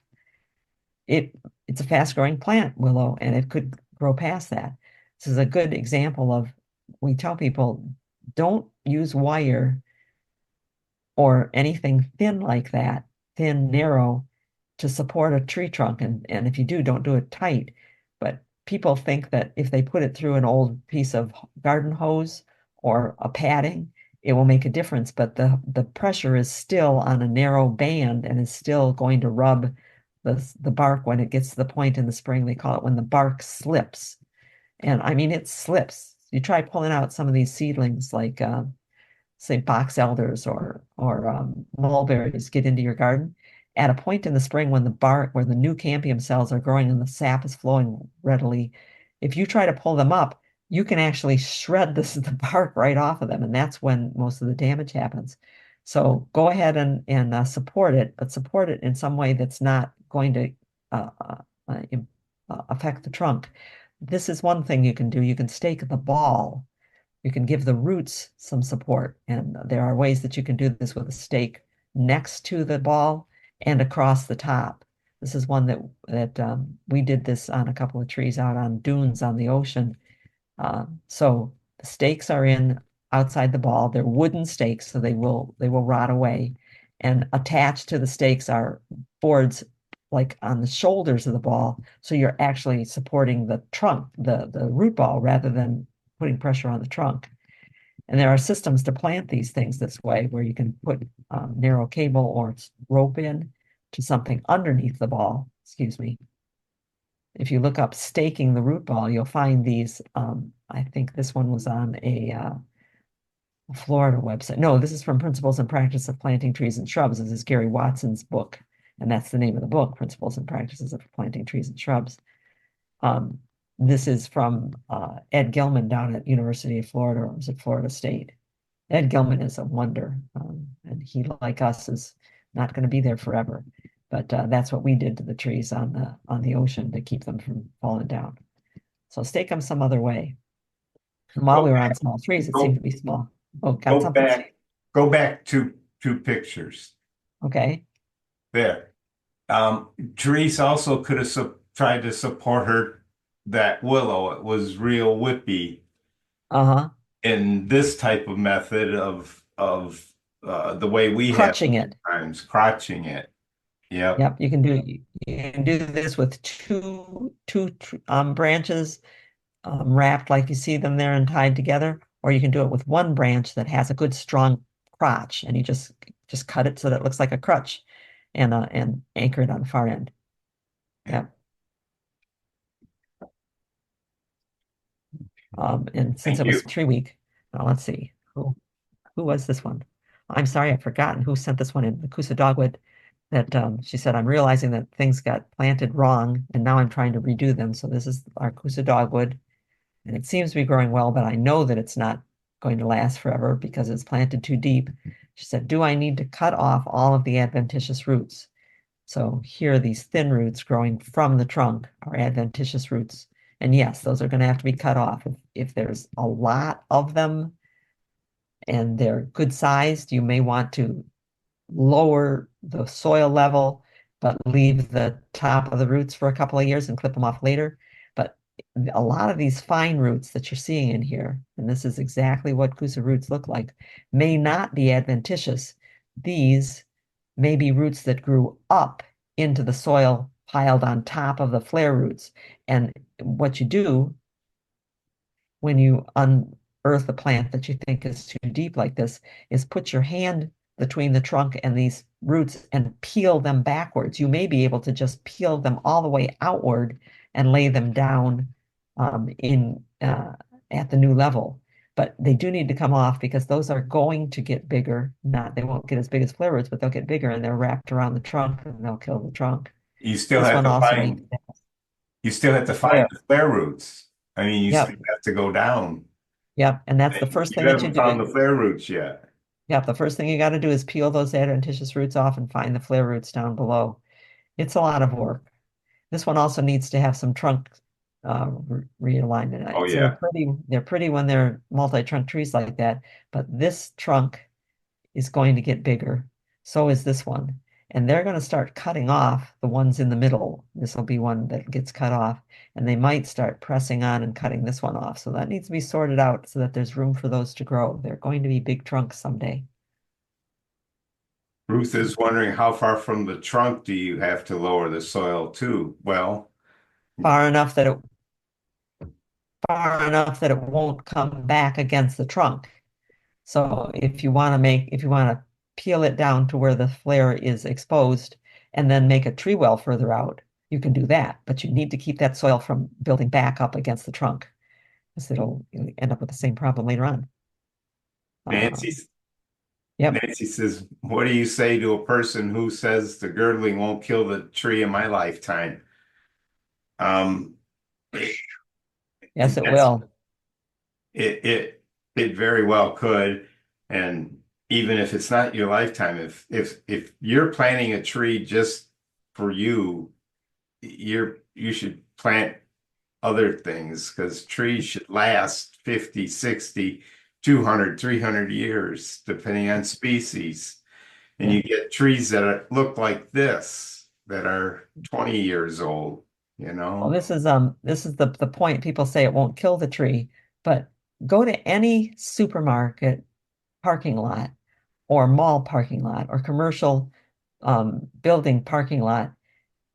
it's a fast growing plant, willow, and it could grow past that. This is a good example of, we tell people, don't use wire or anything thin like that, thin, narrow, to support a tree trunk. And if you do, don't do it tight. But people think that if they put it through an old piece of garden hose or a padding, it will make a difference. But the pressure is still on a narrow band and is still going to rub the bark when it gets to the point in the spring. They call it when the bark slips. And I mean, it slips. You try pulling out some of these seedlings like say box elders or mulberries get into your garden at a point in the spring when the bark, where the new cambium cells are growing and the sap is flowing readily. If you try to pull them up, you can actually shred the bark right off of them, and that's when most of the damage happens. So go ahead and support it, but support it in some way that's not going to affect the trunk. This is one thing you can do. You can stake the ball. You can give the roots some support, and there are ways that you can do this with a stake next to the ball and across the top. This is one that we did this on a couple of trees out on dunes on the ocean. So the stakes are in outside the ball. They're wooden stakes, so they will rot away. And attached to the stakes are boards like on the shoulders of the ball. So you're actually supporting the trunk, the root ball, rather than putting pressure on the trunk. And there are systems to plant these things this way, where you can put narrow cable or rope in to something underneath the ball. Excuse me. If you look up staking the root ball, you'll find these. I think this one was on a Florida website. No, this is from Principles and Practice of Planting Trees and Shrubs. This is Gary Watson's book, and that's the name of the book, Principles and Practices of Planting Trees and Shrubs. This is from Ed Gilman down at University of Florida, or was it Florida State? Ed Gilman is a wonder, and he, like us, is not going to be there forever. But that's what we did to the trees on the ocean to keep them from falling down. So stake them some other way. And while we were on small trees, it seemed to be small. Oh, got Go something. back, go back two pictures Okay. there. Therese also could have tried to support that willow. It was real whippy Uh-huh. in this type of method of the way we have Crutching it. sometimes, crotching it. Yep. Yep, you can do this with two branches wrapped like you see them there and tied together, or you can do it with one branch that has a good strong crotch, and you just cut it so that it looks like a crutch, and anchor it on the far end. Yep. And since Thank it was you. tree week, let's see who was this one. I'm sorry, I've forgotten who sent this one in. The Coosa Dogwood. That she said, I'm realizing that things got planted wrong, and now I'm trying to redo them. So this is our Coosa Dogwood, and it seems to be growing well, but I know that it's not going to last forever because it's planted too deep. She said, do I need to cut off all of the adventitious roots? So here, these thin roots growing from the trunk are adventitious roots. And yes, those are going to have to be cut off. If there's a lot of them and they're good sized, you may want to lower the soil level, but leave the top of the roots for a couple of years and clip them off later. But a lot of these fine roots that you're seeing in here, and this is exactly what Coosa roots look like, may not be adventitious. These may be roots that grew up into the soil piled on top of the flare roots. And what you do when you unearth a plant that you think is too deep like this is put your hand between the trunk and these roots and peel them backwards. You may be able to just peel them all the way outward and lay them down at the new level. But they do need to come off because those are going to get bigger. They won't get as big as flare roots, but they'll get bigger and they're wrapped around the trunk and they'll kill the trunk. You still This have one to also needs find, to have you still have to the find flare. the flare roots. I mean, you still Yep, have to go down. yep. And that's the first You thing that you haven't found the do. flare roots yet. Yep, the first thing you got to do is peel those adventitious roots off and find the flare roots down below. It's a lot of work. This one also needs to have some trunk realignment. Oh, So yeah. they're pretty when they're multi-trunk trees like that, but this trunk is going to get bigger. So is this one. And they're going to start cutting off the ones in the middle. This will be one that gets cut off, and they might start pressing on and cutting this one off. So that needs to be sorted out so that there's room for those to grow. They're going to be big trunks someday. Ruth is wondering how far from the trunk do you have to lower the soil to? Well, Far enough that it won't come back against the trunk. So if you want to peel it down to where the flare is exposed and then make a tree well further out, you can do that. But you need to keep that soil from building back up against the trunk because you'll end up with the same problem later on. Nancy, Yep. Nancy says, what do you say to a person who says the girdling won't kill the tree in my lifetime? Um, Yes, it that's, will. it very well could. And even if it's not your lifetime, if you're planting a tree just for you, you should plant other things because trees should last 50, 60, 200, 300 years, depending on species. And Yeah. you get trees that look like this that are 20 years old, you Well, know? this is the point. People say it won't kill the tree, but go to any supermarket parking lot or mall parking lot or commercial building parking lot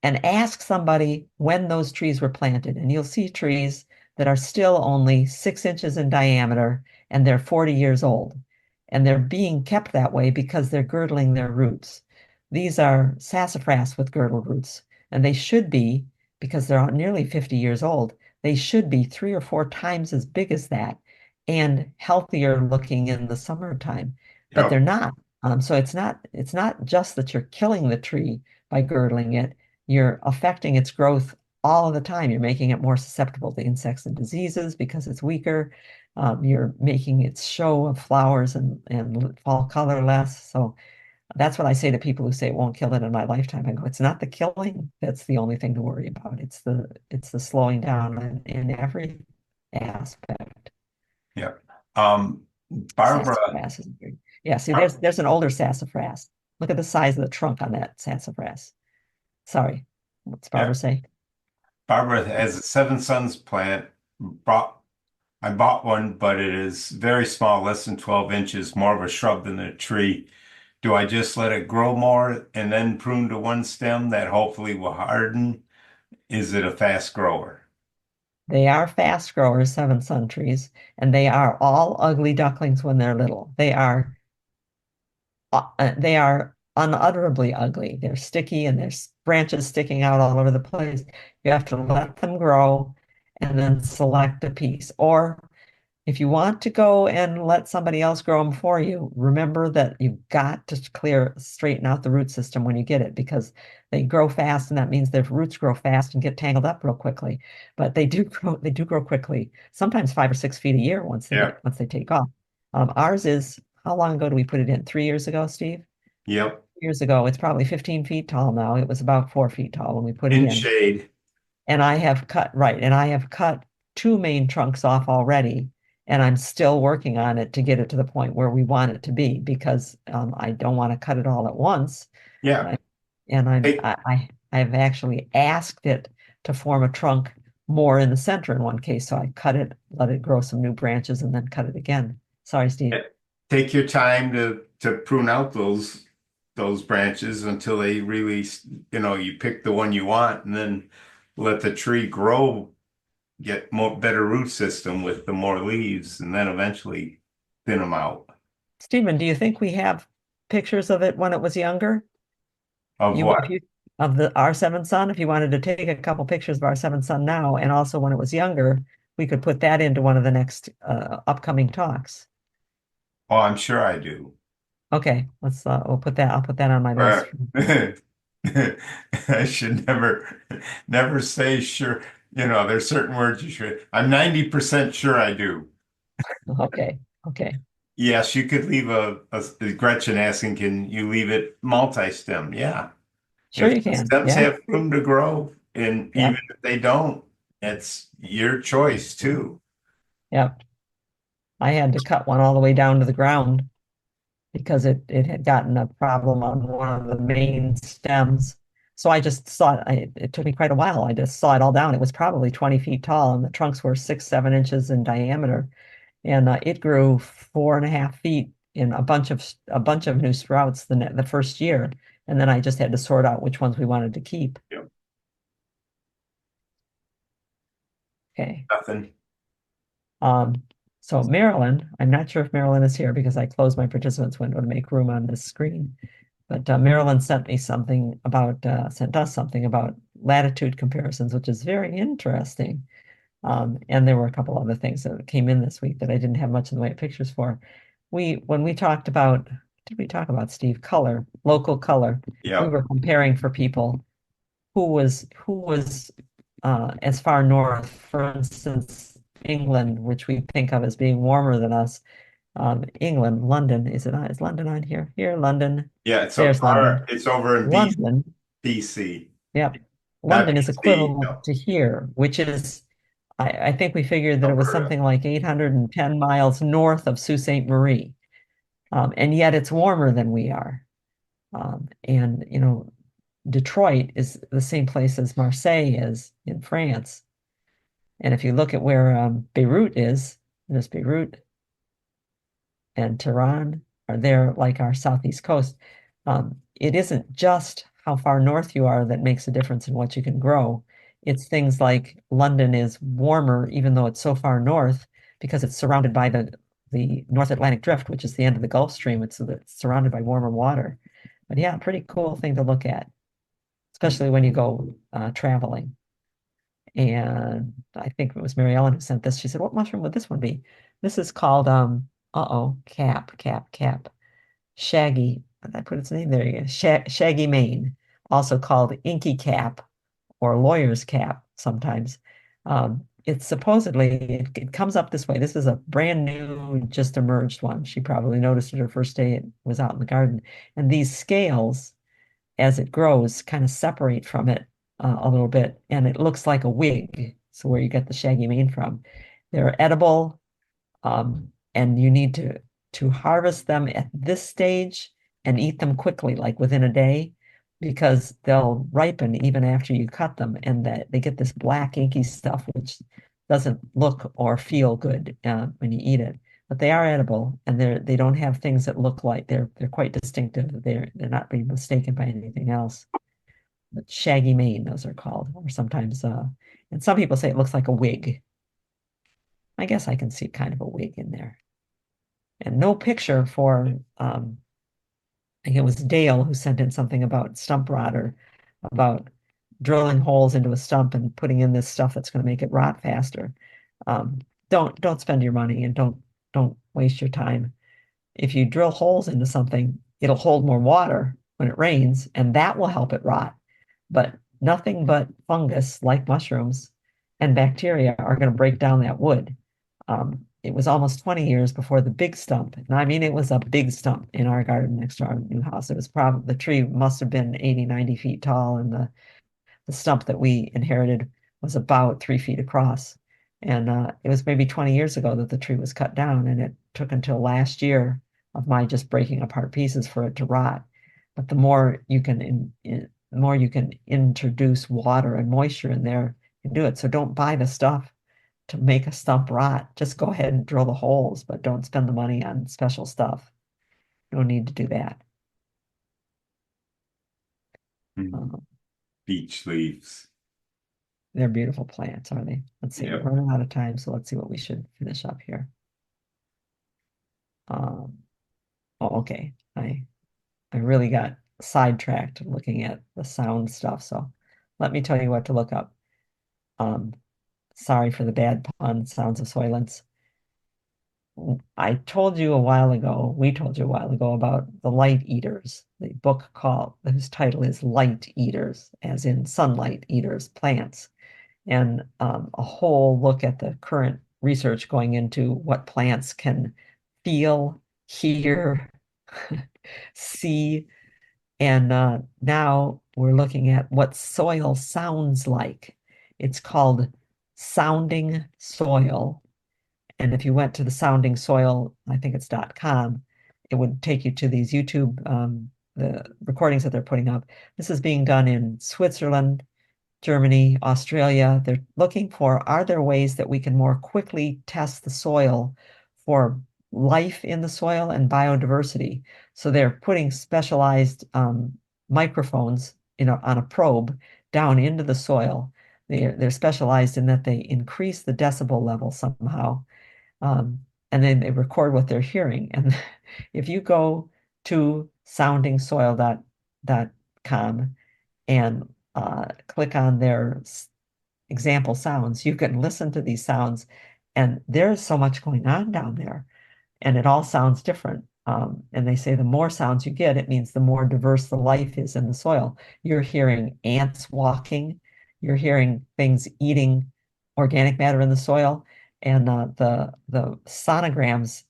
and ask somebody when those trees were planted, and you'll see trees that are still only 6 inches in diameter and they're 40 years old. And they're being kept that way because they're girdling their roots. These are sassafras with girdle roots, and they should be, because they're nearly 50 years old, they should be 3 or 4 times as big as that and healthier looking in the summertime. But they're Yep. not. So it's not just that you're killing the tree by girdling it, you're affecting its growth all of the time. You're making it more susceptible to insects and diseases because it's weaker. You're making its show of flowers and fall color less. So that's what I say to people who say it won't kill it in my lifetime. I go, it's not the killing that's the only thing to worry about. It's the slowing down in every aspect. Yep. Barbara, Sassafras is very, yeah. See, there's an older sassafras. Look at the size of the trunk on that sassafras. Sorry, what's yeah, Barbara say? Barbara has a Seven Sons plant. Bought, I bought one, but it is very small, less than 12 inches, more of a shrub than a tree. Do I just let it grow more and then prune to one stem that hopefully will harden? Is it a fast grower? They are fast growers, seven sun trees, and they are all ugly ducklings when they're little. They are unutterably ugly. They're sticky and there's branches sticking out all over the place. You have to let them grow and then select a piece. Or if you want to go and let somebody else grow them for you, remember that you've got to straighten out the root system when you get it because they grow fast, and that means their roots grow fast and get tangled up real quickly. But they do grow quickly, sometimes 5 or 6 feet a year Yeah. once they take off. Ours is, how long ago do we put it in? 3 years ago, Steve? Yep. Years ago, it's probably 15 feet tall now. It was about 4 feet tall when we put it In in. shade. And I have cut two main trunks off already, and I'm still working on it to get it to the point where we want it to be because I don't want to cut it all at once. Yeah. I, and Take, I've actually asked it to form a trunk more in the center in one case. So I cut it, let it grow some new branches, and then cut it again. Sorry, Steve. take your time to prune out those branches until they really, you pick the one you want and then let the tree grow, get more better root system with the more leaves, and then eventually thin them out. Stephen, do you think we have pictures of it when it was younger? Of If what? you of the our seventh son, if you wanted to take a couple pictures of our seventh son now and also when it was younger, we could put that into one of the next upcoming talks. Oh, I'm sure I do. Okay, we'll put that, I'll put that on my list. I should never say sure. There's certain words you should. I'm 90% sure I do. Okay, okay. Yes, you could leave Gretchen asking, can you leave it multi-stem? Yeah. Sure If you the can. stems Yeah, have room to grow, and even yep, if they don't, it's your choice too. yep. I had to cut one all the way down to the ground because it had gotten a problem on one of the main stems. So I just saw it took me quite a while. I just saw it all down. It was probably 20 feet tall, and the trunks were 6, 7 inches in diameter. And it grew 4.5 feet in a bunch of new sprouts the first year. And then I just had to sort out which ones we wanted to keep. Yep. Okay. Nothing. Um, so Marilyn, I'm not sure if Marilyn is here because I closed my participants window to make room on this screen. But Marilyn sent us something about latitude comparisons, which is very interesting. And there were a couple other things that came in this week that I didn't have much in the way of pictures for. When we talked about, did we talk about, Steve, color, local color? We Yep. were comparing for people who was as far north, for instance, England, which we think of as being warmer than us. England, London, is London on here? Here, London. Yeah, it's so There's far. London. It's over in London, BC, yep. not London is BC. equivalent No, to here, which is, I think we figured that it was Alberta. something like 810 miles north of Sault Ste. Marie. And yet it's warmer than we are. And, Detroit is the same place as Marseille is in France. And if you look at where Beirut is, there's Beirut and Tehran are there like our southeast coast. It isn't just how far north you are that makes a difference in what you can grow. It's things like London is warmer, even though it's so far north, because it's surrounded by the North Atlantic Drift, which is the end of the Gulf Stream. It's surrounded by warmer water. But yeah, pretty cool thing to look at, especially when you go traveling. And I think it was Mary Ellen who sent this. She said, "What mushroom would this one be?" This is called cap, shaggy. I put its name there again. Shaggy mane, also called inky cap or lawyer's cap sometimes. It's supposedly it comes up this way. This is a brand new, just emerged one. She probably noticed it her first day it was out in the garden. And these scales, as it grows, kind of separate from it a little bit, and it looks like a wig. So where you get the shaggy mane from, they're edible, and you need to harvest them at this stage and eat them quickly, like within a day, because they'll ripen even after you cut them, and that they get this black inky stuff which doesn't look or feel good when you eat it. But they are edible, and they don't have things that look like they're quite distinctive. They're not being mistaken by anything else. But shaggy mane, those are called, or sometimes and some people say it looks like a wig. I guess I can see kind of a wig in there. And no picture for I think it was Dale who sent in something about stump rot, or about drilling holes into a stump and putting in this stuff that's going to make it rot faster. Um, don't spend your money, and don't waste your time. If you drill holes into something, it'll hold more water when it rains, and that will help it rot. But nothing but fungus, like mushrooms and bacteria, are going to break down that wood. It was almost 20 years before the big stump. And I mean, it was a big stump in our garden next to our new house. It was probably, the tree must have been 80, 90 feet tall, and the stump that we inherited was about 3 feet across. And it was maybe 20 years ago that the tree was cut down, and it took until last year of my just breaking apart pieces for it to rot. But the more you can introduce water and moisture in there, you can do it. So don't buy the stuff to make a stump rot. Just go ahead and drill the holes, but don't spend the money on special stuff. No need to do that. Mhm. Um, Beach leaves. they're beautiful plants, are they? Let's see, we're Yep. running out of time, so let's see what we should finish up here. Um, oh, okay. I really got sidetracked looking at the sound stuff, so let me tell you what to look up. Um, Sorry for the bad pun, Sounds of Soylence. I told you a while ago, we told you a while ago about the light eaters, the book called, whose title is Light Eaters, as in sunlight eaters, plants, and a whole look at the current research going into what plants can feel, hear, see, and now we're looking at what soil sounds like. It's called sounding soil. And if you went to the sounding soil, I think it's .com, it would take you to these YouTube the recordings that they're putting up. This is being done in Switzerland, Germany, Australia. They're looking for, are there ways that we can more quickly test the soil for life in the soil and biodiversity? So they're putting specialized microphones, on a probe down into the soil. They're specialized in that they increase the decibel level somehow, and then they record what they're hearing. And if you go to soundingsoil.com and click on their example sounds, you can listen to these sounds, and there's so much going on down there, and it all sounds different. And they say the more sounds you get, it means the more diverse the life is in the soil. You're hearing ants walking, you're hearing things eating organic matter in the soil, and the sonograms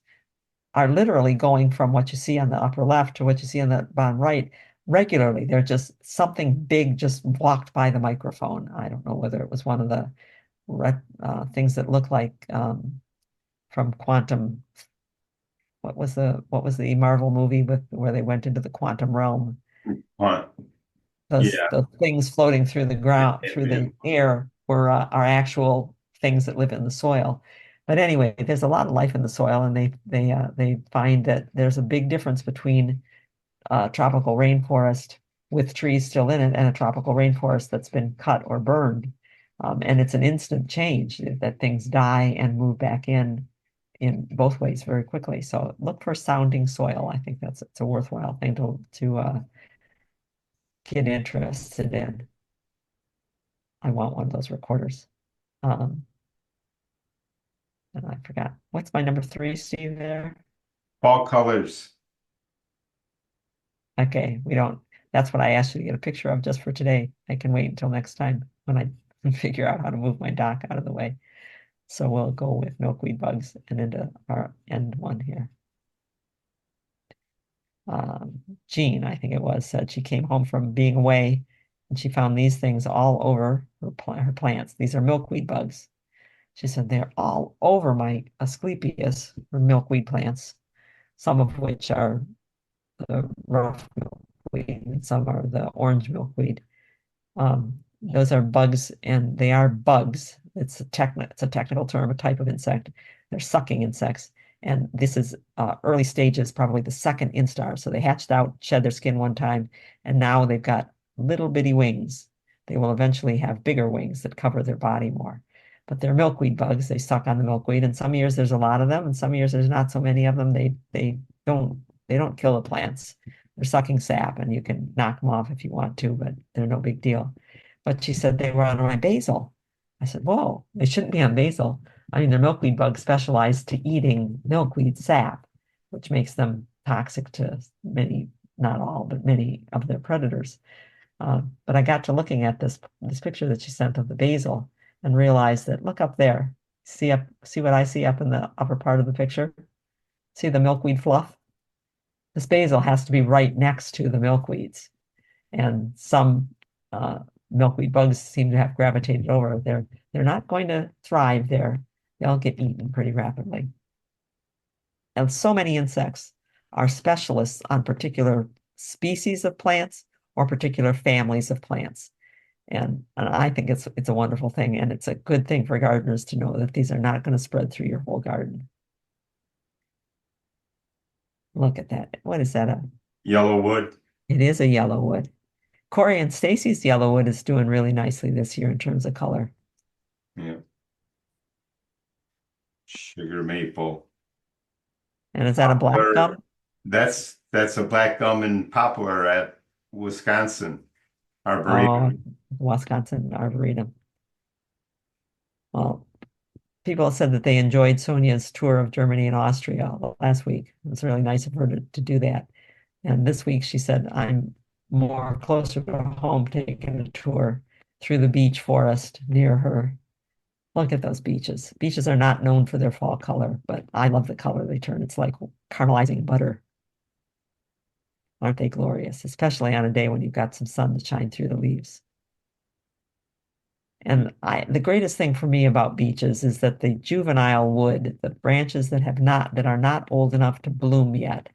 are literally going from what you see on the upper left to what you see on the bottom right regularly. They're just something big just walked by the microphone. I don't know whether it was one of the things that look like from quantum. What was the Marvel movie with where they went into the quantum realm? Huh. Those Yeah. those things floating through the ground, through Yeah. the air, are actual things that live in the soil. But anyway, there's a lot of life in the soil, and they find that there's a big difference between tropical rainforest with trees still in it and a tropical rainforest that's been cut or burned. And it's an instant change that things die and move back in both ways very quickly. So look for sounding soil. I think it's a worthwhile thing to get interested in. I want one of those recorders. Um, and I forgot. What's my number 3, Steve, there? Fall colors. Okay, that's what I asked you to get a picture of just for today. I can wait until next time when I figure out how to move my dock out of the way. So we'll go with milkweed bugs and into our end one here. Jean, I think it was, said she came home from being away and she found these things all over her plants. These are milkweed bugs. She said they're all over my Asclepias, or milkweed plants, some of which are the rough milkweed and some are the orange milkweed. Those are bugs, and they are bugs. It's a technical term, a type of insect. They're sucking insects, and this is early stages, probably the second instar. So they hatched out, shed their skin one time, and now they've got little bitty wings. They will eventually have bigger wings that cover their body more. But they're milkweed bugs. They suck on the milkweed, and some years there's a lot of them, and some years there's not so many of them. They don't kill the plants. They're sucking sap, and you can knock them off if you want to, but they're no big deal. But she said they were on my basil. I said, whoa, they shouldn't be on basil. I mean, the milkweed bugs specialize to eating milkweed sap, which makes them toxic to many, not all, but many of their predators. But I got to looking at this picture that she sent of the basil and realized that, look up there. See what I see up in the upper part of the picture? See the milkweed fluff? This basil has to be right next to the milkweeds. And some milkweed bugs seem to have gravitated over. They're not going to thrive there. They'll get eaten pretty rapidly. And so many insects are specialists on particular species of plants or particular families of plants. And I think it's a wonderful thing, and it's a good thing for gardeners to know that these are not going to spread through your whole garden. Look at that. What is that? Yellow wood. It is a yellow wood. Corey and Stacy's yellow wood is doing really nicely this year in terms of color. Yeah. Sugar maple. And is that a black Poplar. gum? That's a black gum and poplar at Wisconsin Oh, Arboretum. Wisconsin Arboretum. Well, people said that they enjoyed Sonia's tour of Germany and Austria last week. It was really nice of her to do that. And this week she said, I'm more closer to home taking a tour through the beech forest near her. Look at those beeches. Beeches are not known for their fall color, but I love the color they turn. It's like caramelizing butter. Aren't they glorious? Especially on a day when you've got some sun to shine through the leaves. And the greatest thing for me about beeches is that the juvenile wood, the branches that are not old enough to bloom yet,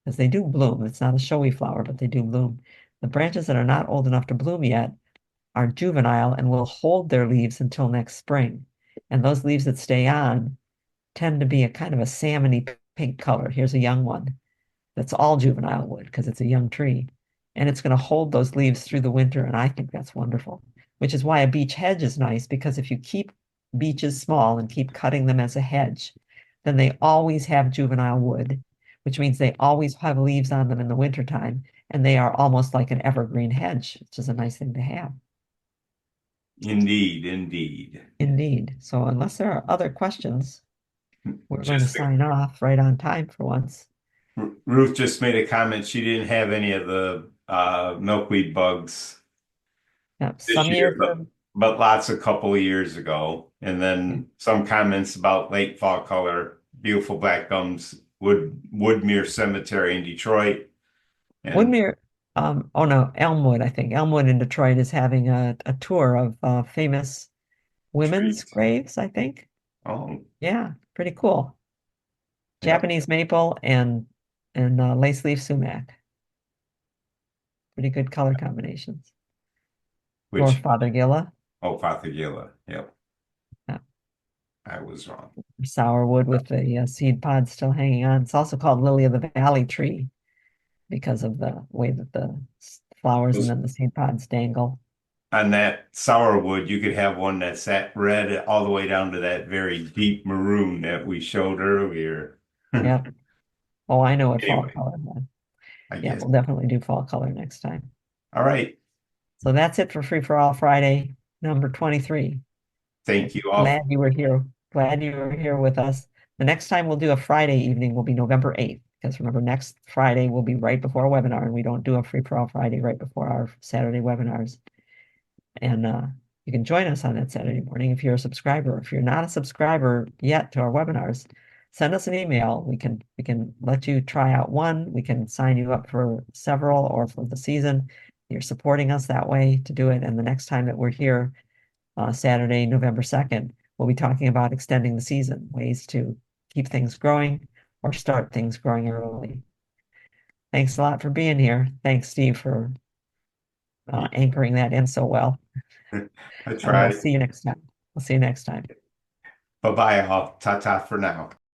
because they do bloom. It's not a showy flower, but they do bloom. The branches that are not old enough to bloom yet are juvenile and will hold their leaves until next spring. And those leaves that stay on tend to be a kind of a salmony pink color. Here's a young one that's all juvenile wood because it's a young tree. And it's going to hold those leaves through the winter. And I think that's wonderful, which is why a beech hedge is nice, because if you keep beeches small and keep cutting them as a hedge, then they always have juvenile wood, which means they always have leaves on them in the wintertime. And they are almost like an evergreen hedge, which is a nice thing to have. Indeed, indeed. Indeed. So unless there are other questions, we're going to Just sign off right on time for once. Ruth just made a comment. She didn't have any of the milkweed bugs Yep. this Some year, years, but lots a couple of years ago. And then some comments about late fall color, beautiful black gums, Woodmere Cemetery in Detroit. And Woodmere, oh no, Elmwood, I think. Elmwood in Detroit is having a tour of famous women's trees. graves, I think. Oh, Yeah, pretty cool. yeah. Japanese maple and lace leaf sumac. Pretty good color combinations. Or Which, Fothergilla. oh, Fothergilla. Yep. Yeah. I was wrong. Sourwood with the seed pod still hanging on. It's also called Lily of the Valley tree because of the way that the flowers and then the seed pods dangle. On that sourwood, you could have one that's that red all the way down to that very deep maroon that we showed earlier. Yep. Oh, I know what fall Anyway, color then. I Yeah, guess. we'll definitely do fall color next time. All right. So that's it for Free for All Friday, number 23. Thank you all. Glad you were here. Glad you were here with us. The next time we'll do a Friday evening will be November 8th, because remember, next Friday will be right before a webinar, and we don't do a Free for All Friday right before our Saturday webinars. And you can join us on that Saturday morning if you're a subscriber. If you're not a subscriber yet to our webinars, send us an email. We can let you try out one. We can sign you up for several or for the season. You're supporting us that way to do it. And the next time that we're here, Saturday, November 2nd, we'll be talking about extending the season, ways to keep things growing or start things growing early. Thanks a lot for being here. Thanks, Steve, for anchoring that in so well. I And we'll tried. see you next time. We'll see you next time. Bye-bye all. Ta-ta for now.